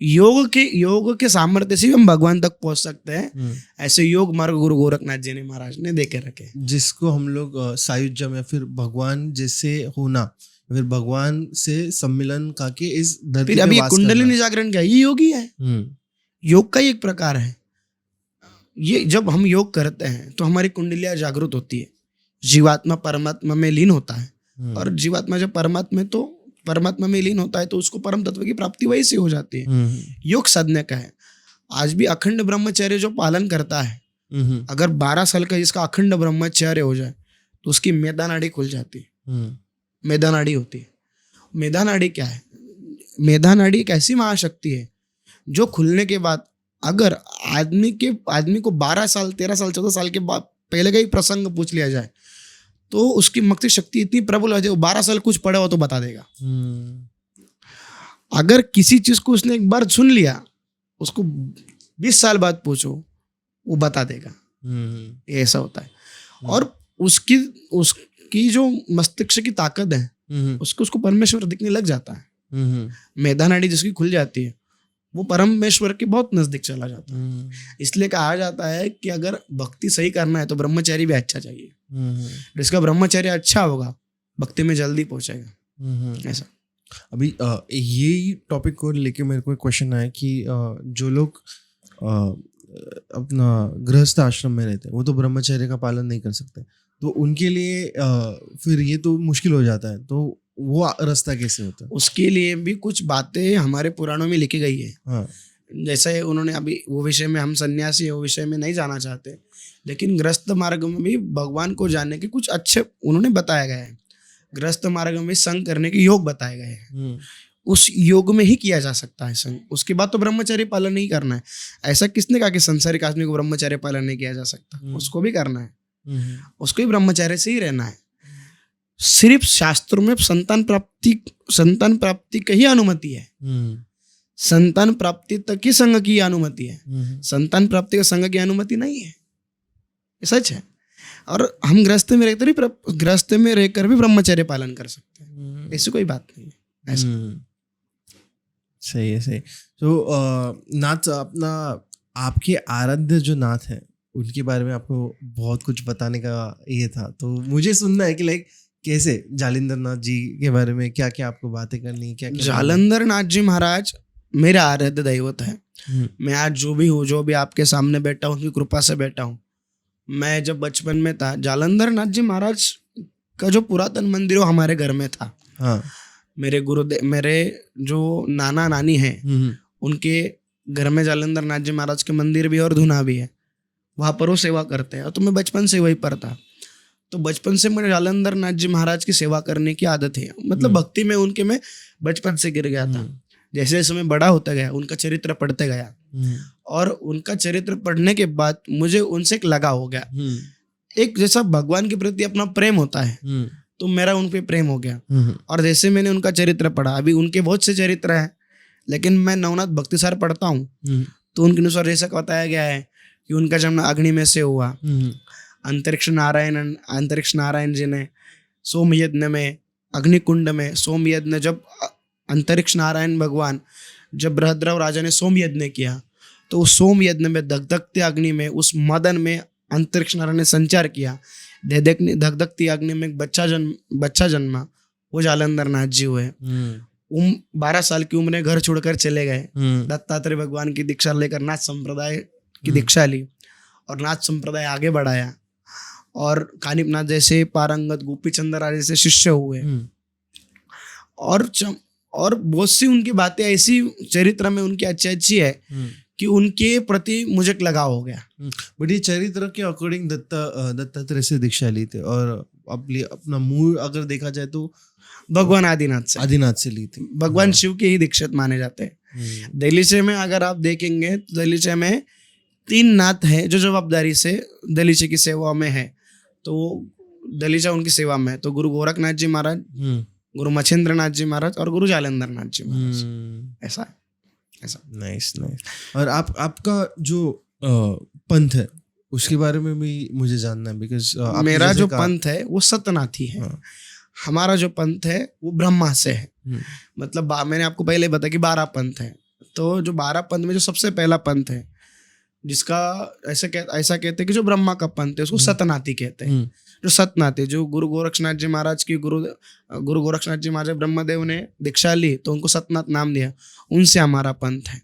योग के सामर्थ्य से भी हम भगवान तक पहुंच सकते हैं। ऐसे योग मार्ग गुरु गोरखनाथ जी ने महाराज ने दे के रखे, जिसको हम लोग सायुज्यम या फिर भगवान जैसे होना, फिर भगवान से सम्मिलन का के इस धरती फिर पे अभी वास कुंडलिनी करना। जागरण क्या है? ये योग ही है, योग का ही एक प्रकार है। ये जब हम योग करते हैं तो हमारी कुंडलियां जागृत होती है, जीवात्मा परमात्मा में लीन होता है, और जीवात्मा जब परमात्मा में लीन होता है तो उसको परम तत्व की प्राप्ति वही से हो जाती है। योग साधना का है। आज भी अखंड ब्रह्मचर्य जो पालन करता है, अगर 12 साल का जिसका अखंड ब्रह्मचर्य हो जाए तो उसकी मेधा नाड़ी खुल जाती है, मेधा नाड़ी होती है। मेधा नाड़ी क्या है? मेधा नाड़ी एक ऐसी महाशक्ति है जो खुलने के बाद अगर आदमी को 12 साल 13 साल 14 साल के बाद पहले का ही प्रसंग पूछ लिया जाए तो उसकी मस्तिष्क शक्ति इतनी प्रबल हो जाए, वो 12 साल कुछ पढ़ा हो तो बता देगा। अगर किसी चीज को उसने एक बार सुन लिया, उसको 20 साल बाद पूछो वो बता देगा। ऐसा होता है। और उसकी जो मस्तिष्क की ताकत है उसको परमेश्वर दिखने लग जाता है। मेधा नाड़ी जिसकी खुल जाती है वो परमेश्वर के बहुत नजदीक चला जाता है। इसलिए कहा जाता है कि अगर भक्ति सही करना है तो ब्रह्मचारी भी अच्छा चाहिए। जिसका ब्रह्मचर्य अच्छा होगा भक्ति में जल्दी पहुंचेगा। ऐसा। अभी यही टॉपिक को लेके मेरे को एक क्वेश्चन आया कि जो लोग अपना गृहस्थ आश्रम में रहते हैं वो तो ब्रह्मचर्य का पालन नहीं कर सकते, तो उनके लिए फिर ये तो मुश्किल हो जाता है, तो वो रास्ता कैसे होता है? उसके लिए भी कुछ बातें हमारे पुराणों में लिखी गई है। हाँ। जैसे उन्होंने अभी वो विषय में, हम सन्यासी वो विषय में नहीं जाना चाहते, लेकिन गृहस्थ मार्ग में भी भगवान को जानने के कुछ अच्छे उन्होंने बताया गया है। गृहस्थ मार्ग में संग करने के योग बताए गए हैं, उस योग में ही किया जा सकता है संग। उसके बाद तो ब्रह्मचर्य पालन नहीं करना है। ऐसा किसने कहा कि संसारिक आदमी को ब्रह्मचर्य पालन नहीं किया जा सकता? उसको भी करना है, उसको भी ब्रह्मचर्य से ही रहना है। सिर्फ शास्त्रों में संतान प्राप्ति की ही अनुमति है, संतान प्राप्ति तक ही संघ की अनुमति है, संतान प्राप्ति का संघ की अनुमति नहीं है। ये सच है। और हम गृहस्थ में रहकर भी ब्रह्मचर्य पालन कर सकते हैं, ऐसी कोई बात नहीं है। ऐसा सही है। तो नाथ अपना, आपके आराध्य जो नाथ है उनके बारे में आपको बहुत कुछ बताने का ये था, तो मुझे सुनना है कि लाइक कैसे जालंधर नाथ जी के बारे में क्या क्या आपको बातें करनी, क्या क्या? जालंधर नाथ जी महाराज मेरा आराध्य दैवत है। मैं आज जो भी हूँ, जो भी आपके सामने बैठा हूँ, उनकी कृपा से बैठा हूँ। मैं जब बचपन में था, जालंधर नाथ जी महाराज का जो पुरातन मंदिर वो हमारे घर में था। हाँ। मेरे जो नाना नानी हैं उनके घर में जालंधर नाथ जी महाराज के मंदिर भी और धुना भी है, वहाँ पर वो सेवा करते हैं। तो मैं बचपन से वहीं पर था, तो बचपन से मुझे जालंधर नाथ जी महाराज की सेवा करने की आदत है। मतलब भक्ति में उनके मैं बचपन से गिर गया था। जैसे जैसे मैं बड़ा होता गया, उनका चरित्र पढ़ते गया, और उनका चरित्र पढ़ने के बाद मुझे उनसे एक लगाव हो गया। एक जैसा भगवान के प्रति अपना प्रेम होता है, तो मेरा उन पे प्रेम हो गया। और जैसे मैंने उनका चरित्र पढ़ा, अभी उनके बहुत से चरित्र हैं, लेकिन मैं नवनाथ भक्तिसार पढ़ता हूँ, तो उनके अनुसार जैसा बताया गया है कि उनका जन्म अग्नि में से हुआ। अंतरिक्ष नारायण जी ने सोम यज्ञ में, अग्निकुंड में सोम यज्ञ, जब अंतरिक्ष नारायण भगवान जब बृहद्रव राजा ने सोम यज्ञ किया, तो उस सोम यज्ञ में धगधगती अग्नि में, उस मदन में अंतरिक्ष नारायण ने संचार किया। धगधगती अग्नि में एक बच्चा जन्मा, वो जालंधर नाथ जी हुए। 12 साल की उम्र में घर छोड़कर चले गए, दत्तात्रेय भगवान की दीक्षा लेकर नाथ संप्रदाय की दीक्षा ली और नाथ संप्रदाय आगे बढ़ाया, और कानिपनाथ जैसे पारंगत, गोपी चंद्र आदि जैसे शिष्य हुए। और बहुत सी उनकी बातें ऐसी चरित्र में उनकी अच्छी है कि उनके प्रति मुझे लगाव हो गया। बट ये चरित्र के अकॉर्डिंग दत्तात्रेय से दीक्षा ली थी, और अपना मूल अगर देखा जाए तो भगवान आदिनाथ से ली थी। भगवान शिव के ही दीक्षित माने जाते हैं। दलीचे में अगर आप देखेंगे तो दलीचे में 3 नाथ है जो जवाबदारी से दलीचे की सेवा में है, तो दलीचा उनकी सेवा में है। तो गुरु गोरखनाथ जी महाराज, गुरु मच्छिंद्र नाथ जी महाराज और गुरु जालंधर नाथ जी महाराज। ऐसा नाइस। और आपका जो पंथ है उसके बारे में भी मुझे जानना है, बिकॉज मेरा जो पंथ है वो सतनाथी है। हमारा जो पंथ है वो ब्रह्मा से है। मतलब मैंने आपको पहले बताया कि 12 पंथ है, तो जो 12 पंथ में जो सबसे पहला पंथ है, जिसका ऐसा कहते हैं कि जो ब्रह्मा का पंथ है, उसको सतनाथी कहते हैं। जो सतनाथी, जो गुरु गोरक्षनाथ जी महाराज की गुरु गोरक्षनाथ जी महाराज ब्रह्मदेव ने दीक्षा ली तो उनको सतनाथ नाम दिया, उनसे हमारा पंथ है।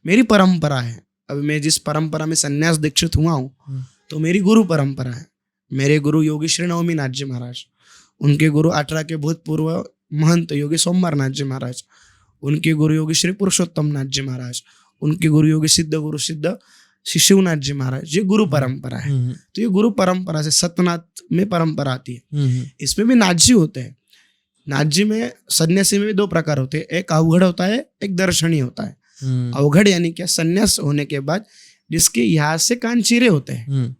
मेरी परंपरा है, अभी मैं जिस परंपरा में संन्यास दीक्षित हुआ हूँ, तो मेरी गुरु परंपरा है। मेरे गुरु योगी श्री नवमी नाथ जी महाराज, उनके गुरु 18 के भूतपूर्व महंत योगी सोमवारनाथ जी महाराज, उनके गुरु योगी श्री पुरुषोत्तम नाथ जी महाराज, उनके गुरु योगी सिद्ध श्री शिवनाथ जी महाराज। ये गुरु परंपरा है। तो ये गुरु परंपरा से सतनाथ में परंपरा आती है। इसमें भी नाथ जी होते हैं। नाथ जी में सन्यासी में भी 2 प्रकार होते हैं, एक अवघड़ होता है, एक दर्शनी होता है। अवघड़ यानी क्या, सन्यास होने के बाद जिसके यहाँ से कान चीरे होते हैं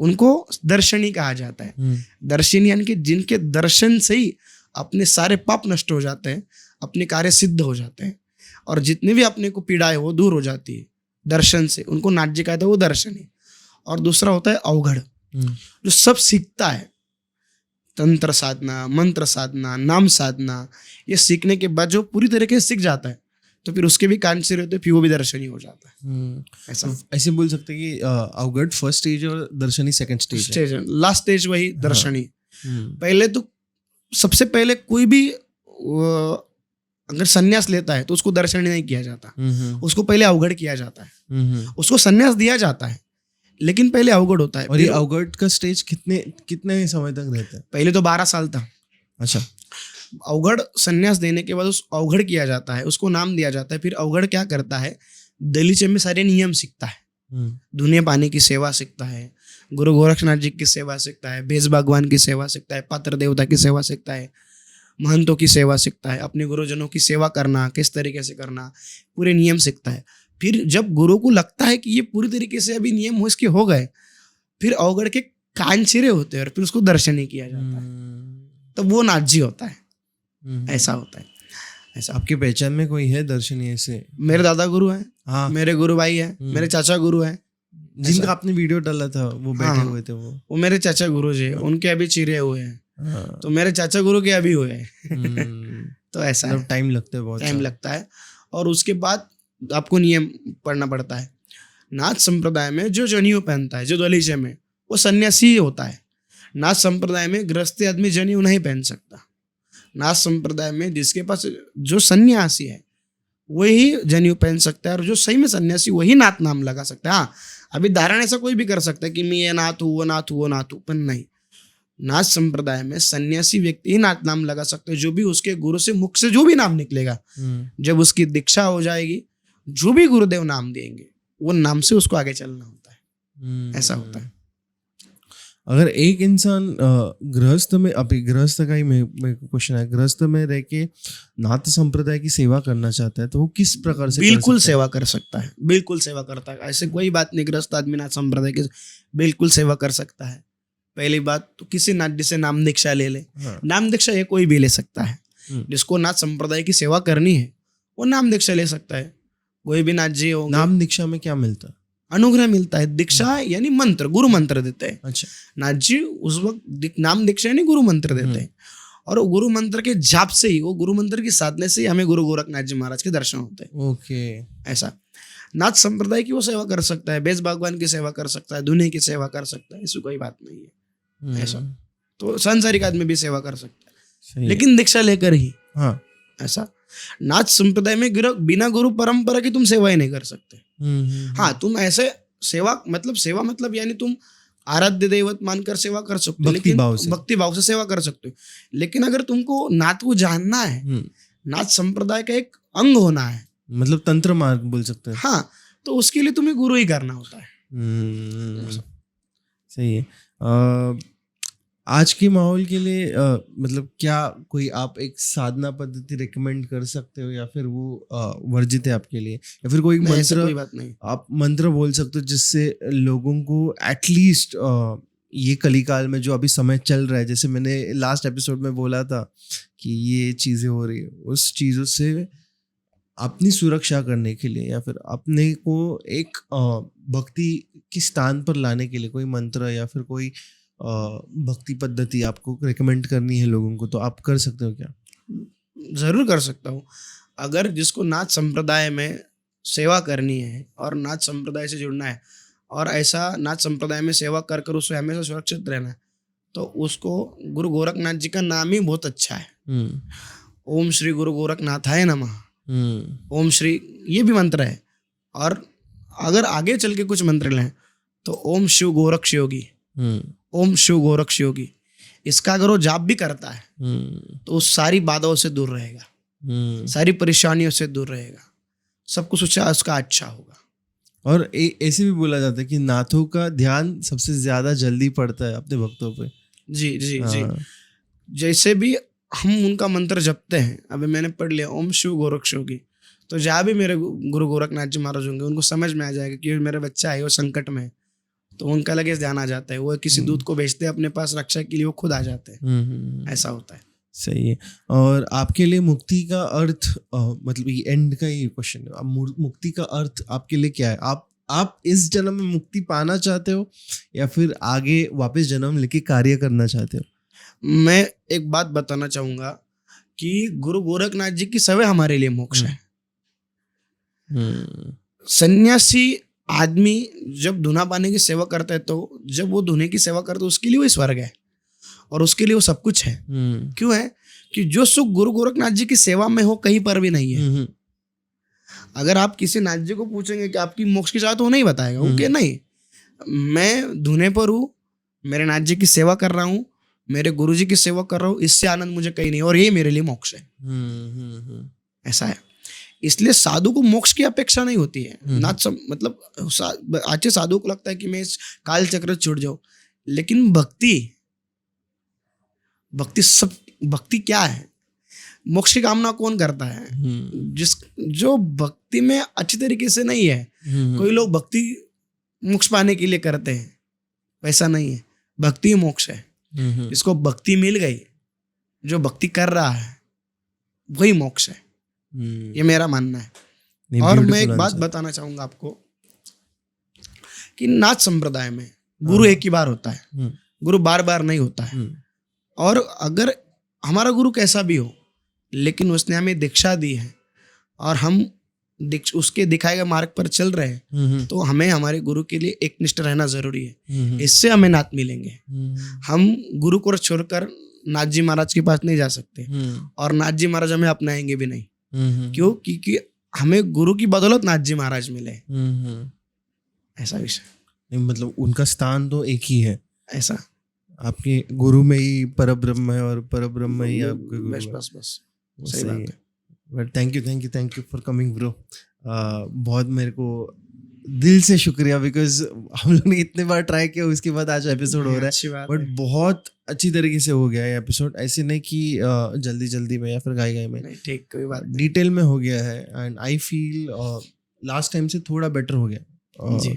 उनको दर्शनी कहा जाता है। दर्शनी यानी कि जिनके दर्शन से ही अपने सारे पाप नष्ट हो जाते हैं, अपने कार्य सिद्ध हो जाते हैं, और जितनी भी अपने को पीड़ा है वो दूर हो जाती है दर्शन से, उनको नाथ जी कहते हैं, वो दर्शनी। और दूसरा होता है अवघड़, जो सब सीखता है, तंत्र साधना, मंत्र साधना, नाम साधना, ये सीखने के बाद जो पूरी तरीके से सीख जाता है, तो फिर उसके भी कान से रहते, फिर वो भी दर्शनी हो जाता है। ऐसे बोल सकते हैं कि अवघड़ फर्स्ट स्टेज और दर्शनी सेकंड स्टेज है। लास्ट स्टेज वही दर्शनी। पहले तो सबसे पहले कोई भी अगर संन्यास लेता है तो उसको दर्शनी नहीं किया जाता, उसको पहले अवघड़ किया जाता है। उसको संन्यास दिया जाता है लेकिन पहले अवघड़ होता है। और ये अवघड़ का स्टेज कितने समय तक रहता है? पहले तो 12 साल था। अच्छा। अवघड़ संन्यास देने के बाद उस अवघड़ किया जाता है, उसको नाम दिया जाता है। फिर अवघड़ क्या करता है, दलीचे में सारे नियम सीखता है, दुनिया पानी की सेवा सीखता है, गुरु गोरक्षनाथ जी की सेवा सीखता है, बेस भगवान की सेवा सीखता है, पात्र देवता की सेवा सीखता है, महंतों की सेवा सीखता है, अपने गुरुजनों की सेवा करना किस तरीके से करना, पूरे नियम सीखता है। फिर जब गुरु को लगता है कि ये पूरी तरीके से अभी नियम हो इसके हो गए, फिर अवगढ़ के कान चिरे होते हैं और फिर उसको दर्शन ही किया जाता है, तो वो नाथ जी होता है। ऐसा होता है। ऐसा आपकी पहचान में कोई है दर्शनीय ऐसे? मेरे दादा गुरु हैं, हाँ, मेरे गुरु भाई हैं, मेरे चाचा गुरु हैं। जिनका आपने वीडियो डाला था वो बैठे हाँ, हुए थे वो मेरे चाचा गुरु जी, उनके अभी चिरे हुए हैं, हाँ। तो मेरे चाचा गुरु के अभी हुए हैं। तो ऐसा है, टाइम लगता है, बहुत टाइम लगता है। और उसके बाद आपको नियम पढ़ना पड़ता है। नाथ संप्रदाय में जो जनेऊ पहनता है, जो दलीचे में, वो सन्यासी ही होता है। नाथ संप्रदाय में गृहस्थी आदमी जनेऊ नहीं पहन सकता। नाथ संप्रदाय में जिसके पास जो सन्यासी है वही जनेऊ पहन सकता है, और जो सही में सन्यासी वही नाथ नाम लगा सकता है। हाँ, अभी धारण ऐसा कोई भी कर सकता है कि मैं ये नाथ हूँ, वो नाथ हूँ, वो नाथ हूँ, पर नहीं, नाथ संप्रदाय में सन्यासी व्यक्ति ही नाथ नाम लगा सकते हैं। जो भी उसके गुरु से मुख से जो भी नाम निकलेगा, जब उसकी दीक्षा हो जाएगी, जो भी गुरुदेव नाम देंगे वो नाम से उसको आगे चलना होता है। ऐसा होता है। अगर एक इंसान गृहस्थ में, अभी गृहस्थ का ही मेरे को क्वेश्चन है, गृहस्थ में रह के नाथ संप्रदाय की सेवा करना चाहता है तो वो किस प्रकार से बिल्कुल सेवा कर सकता है, बिल्कुल सेवा करता है। ऐसे कोई बात नहीं, गृहस्थ आदमी नाथ संप्रदाय की बिल्कुल सेवा कर सकता है। पहली बात तो किसी नाथ जी से नाम दीक्षा ले ले। हाँ। नाम दीक्षा ये कोई भी ले सकता है। जिसको नाथ संप्रदाय की सेवा करनी है वो नाम दीक्षा ले सकता है। कोई भी नाथ जी हो, नाम दीक्षा में क्या मिलता है? अनुग्रह मिलता है। दीक्षा यानी मंत्र, गुरु मंत्र देते हैं। अच्छा, नाथ जी उस वक्त नाम दीक्षा यानी गुरु मंत्र देते हैं, और वो गुरु मंत्र के जाप से ही, वो गुरु मंत्र की साधने से ही हमें गुरु गोरखनाथ जी महाराज के दर्शन होते हैं। ओके। ऐसा नाथ संप्रदाय की वो सेवा कर सकता है, बेस भगवान की सेवा कर सकता है, दुनिया की सेवा कर सकता है, इसमें कोई बात नहीं है। ऐसा तो सांसारिक आदमी भी सेवा कर सकता है, सही। लेकिन दीक्षा लेकर ही। हाँ। ऐसा नाथ संप्रदाय में बिना गुरु परंपरा की तुम सेवा ही नहीं कर सकते। हाँ, तुम ऐसे सेवा मतलब यानी तुम आराध्य दैवत मानकर सेवा कर सकते हो, लेकिन भक्ति भाव से सेवा कर सकते हो। लेकिन अगर तुमको नाथ को जानना है, नाथ संप्रदाय का एक अंग होना है, मतलब तंत्र मार्ग बोल सकते हैं। हाँ, तो उसके लिए तुम्हें गुरु ही करना होता है। सही है। आज के माहौल के लिए मतलब क्या कोई आप एक साधना पद्धति रिकमेंड कर सकते हो, या फिर वो वर्जित है आपके लिए, या फिर कोई मंत्र, कोई बात नहीं, आप मंत्र बोल सकते हो जिससे लोगों को एटलीस्ट ये कलिकाल में जो अभी समय चल रहा है, जैसे मैंने लास्ट एपिसोड में बोला था कि ये चीज़ें हो रही है, उस चीज़ों से अपनी सुरक्षा करने के लिए या फिर अपने को एक भक्ति के स्थान पर लाने के लिए कोई मंत्र या फिर कोई भक्ति पद्धति आपको रिकमेंड करनी है लोगों को, तो आप कर सकते हो क्या? जरूर कर सकता हूँ। अगर जिसको नाथ संप्रदाय में सेवा करनी है और नाथ संप्रदाय से जुड़ना है और ऐसा नाथ संप्रदाय में सेवा कर कर उससे हमेशा सुरक्षित रहना है, तो उसको गुरु गोरखनाथ जी का नाम ही बहुत अच्छा है। ओम श्री गुरु गोरखनाथाय नमः। ओम श्री ये भी मंत्र है, और अगर आगे चल के कुछ मंत्र लें तो ओम शिव गोरक्ष योगी, ओम शिव गोरक्ष योगी, इसका अगर वो जाप भी करता है तो उस सारी बाधाओं से दूर रहेगा, सारी परेशानियों से दूर रहेगा, सब कुछ उसका अच्छा होगा। और ऐसे भी बोला जाता है कि नाथों का ध्यान सबसे ज्यादा जल्दी पड़ता है अपने भक्तों पे। जी जी जी, जैसे भी हम उनका मंत्र जपते हैं, अभी मैंने पढ़ लिया ओम शिव गोरक्ष योगी, तो जहाँ भी मेरे गुरु गोरखनाथ जी महाराज होंगे उनको समझ में आ जाएगा कि मेरा बच्चा है वो संकट में है, तो उनका लगे ध्यान आ जाता है। वो किसी दूत को भेजते हैं अपने पास रक्षा के लिए, वो खुद आ जाते हैं। ऐसा होता है। सही है। और आपके लिए मुक्ति का अर्थ, मतलब ये एंड का ही क्वेश्चन है, मुक्ति का अर्थ आपके लिए क्या है? आप इस जन्म में मुक्ति पाना चाहते हो या फिर आगे वापस जन्म लेके कार्य करना चाहते हो? मैं एक बात बताना चाहूंगा कि गुरु गोरखनाथ जी की सेवा हमारे लिए मोक्ष है। सन्यासी आदमी जब धुना पाने की सेवा करता है, तो जब वो धुने की सेवा करता है उसके लिए वो स्वर्ग है और उसके लिए वो सब कुछ है। क्यों है? कि जो सुख गुरु गोरखनाथ जी की सेवा में हो कहीं पर भी नहीं है। अगर आप किसी नाथ जी को पूछेंगे कि आपकी मोक्ष की चाहत, वो नहीं बताएगा। वो कि नहीं, मैं धुने पर हूँ, मेरे नाथ जी की सेवा कर रहा हूँ, मेरे गुरु जी की सेवा कर रहा हूँ, इससे आनंद मुझे कहीं नहीं, और ये मेरे लिए मोक्ष है। ऐसा है। इसलिए साधु को मोक्ष की अपेक्षा नहीं होती है। हम्म। मतलब अच्छे साधु को लगता है कि मैं इस काल चक्र से छूट जाऊं, लेकिन भक्ति क्या है? मोक्ष की कामना कौन करता है? जो भक्ति में अच्छी तरीके से नहीं है। कोई लोग भक्ति मोक्ष पाने के लिए करते हैं, वैसा नहीं है। भक्ति ही मोक्ष है। जिसको भक्ति मिल गई, जो भक्ति कर रहा है, वही मोक्ष है। ये मेरा मानना है। और मैं एक बात बताना चाहूंगा आपको कि नाथ संप्रदाय में गुरु एक ही बार होता है, गुरु बार बार नहीं होता है। और अगर हमारा गुरु कैसा भी हो, लेकिन उसने हमें दीक्षा दी है और हम उसके दिखाए गए मार्ग पर चल रहे हैं, तो हमें हमारे गुरु के लिए एकनिष्ठ रहना जरूरी है। इससे हमें नाथ मिलेंगे। हम गुरु को छोड़कर नाथ जी महाराज के पास नहीं जा सकते, और नाथ जी महाराज हमें अपनाएंगे भी नहीं। क्यों? क्योंकि हमें गुरु की बदौलत नाथ जी महाराज मिले। ऐसा विषय मतलब उनका स्थान तो एक ही है। ऐसा आपके गुरु में ही परब्रह्म है और परब्रह्म ही आपके गुरु है। बस सही बात है। But thank you for coming bro. बहुत मेरे को दिल से शुक्रिया, बिकॉज हम लोग ने इतने बार ट्राई किया, उसके बाद आज एपिसोड हो रहा है। बट बहुत अच्छी तरीके से हो गया है एपिसोड। ऐसे नहीं कि जल्दी में या फिर गाय में, ठीक, कोई बात डिटेल में हो गया है। And I feel last time से थोड़ा बेटर हो गया,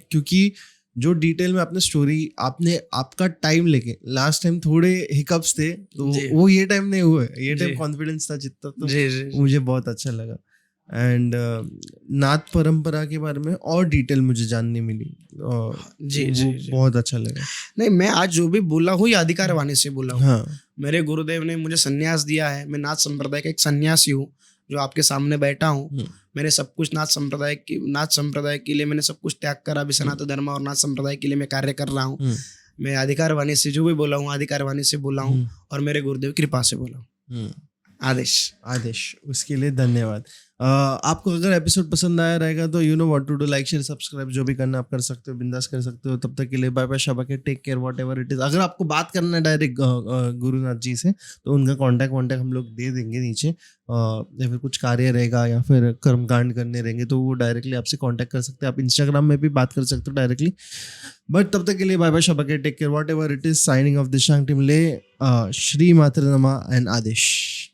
क्योंकि जो डिटेल में आपने स्टोरी, आपका टाइम लेके, लास्ट टाइम थोड़े हिकअप्स थे, तो वो ये टाइम नहीं हुए। ये टाइम कॉन्फिडेंस था जितना, तो मुझे बहुत अच्छा लगा। एंड नाथ परंपरा के बारे में और डिटेल मुझे जानने मिली। जी, बहुत अच्छा लगा। नहीं, मैं आज जो भी बोला हूँ, ये अधिकार वाणी से बोला हूँ। हाँ। मेरे गुरुदेव ने मुझे संन्यास दिया है। मैं नाथ संप्रदाय का एक सन्यासी हूँ, जो आपके सामने बैठा हूँ। मैंने सब कुछ नाथ संप्रदाय के लिए मैंने सब कुछ त्याग करा। अभी सनातन धर्म और नाथ संप्रदाय के लिए मैं कार्य कर रहा हूँ। मैं अधिकार वाणी से जो भी बोला हूँ, अधिकार वाणी से बोला हूँ, और मेरे गुरुदेव कृपा से बोला हूँ। आदेश उसके लिए धन्यवाद। आपको अगर एपिसोड पसंद आया रहेगा तो you know what to do, like share subscribe, जो भी करना आप कर सकते हो, बिंदास कर सकते हो। तब तक के लिए बाय बाय, शाबा के, take care, whatever it is. अगर आपको बात करना है डायरेक्ट गुरुनाथ जी से, तो उनका कॉन्टैक्ट हम लोग दे देंगे नीचे। या फिर कुछ कार्य रहेगा या फिर कर्मकांड करने रहेंगे, तो वो डायरेक्टली आपसे कॉन्टैक्ट कर सकते हैं। आप इंस्टाग्राम में भी बात कर सकते हो डायरेक्टली। बट तब तक के लिए बाय बाय, शाबा के, take care, whatever it is. Signing off Dishang team ले, श्री मात्र नमा एंड आदेश।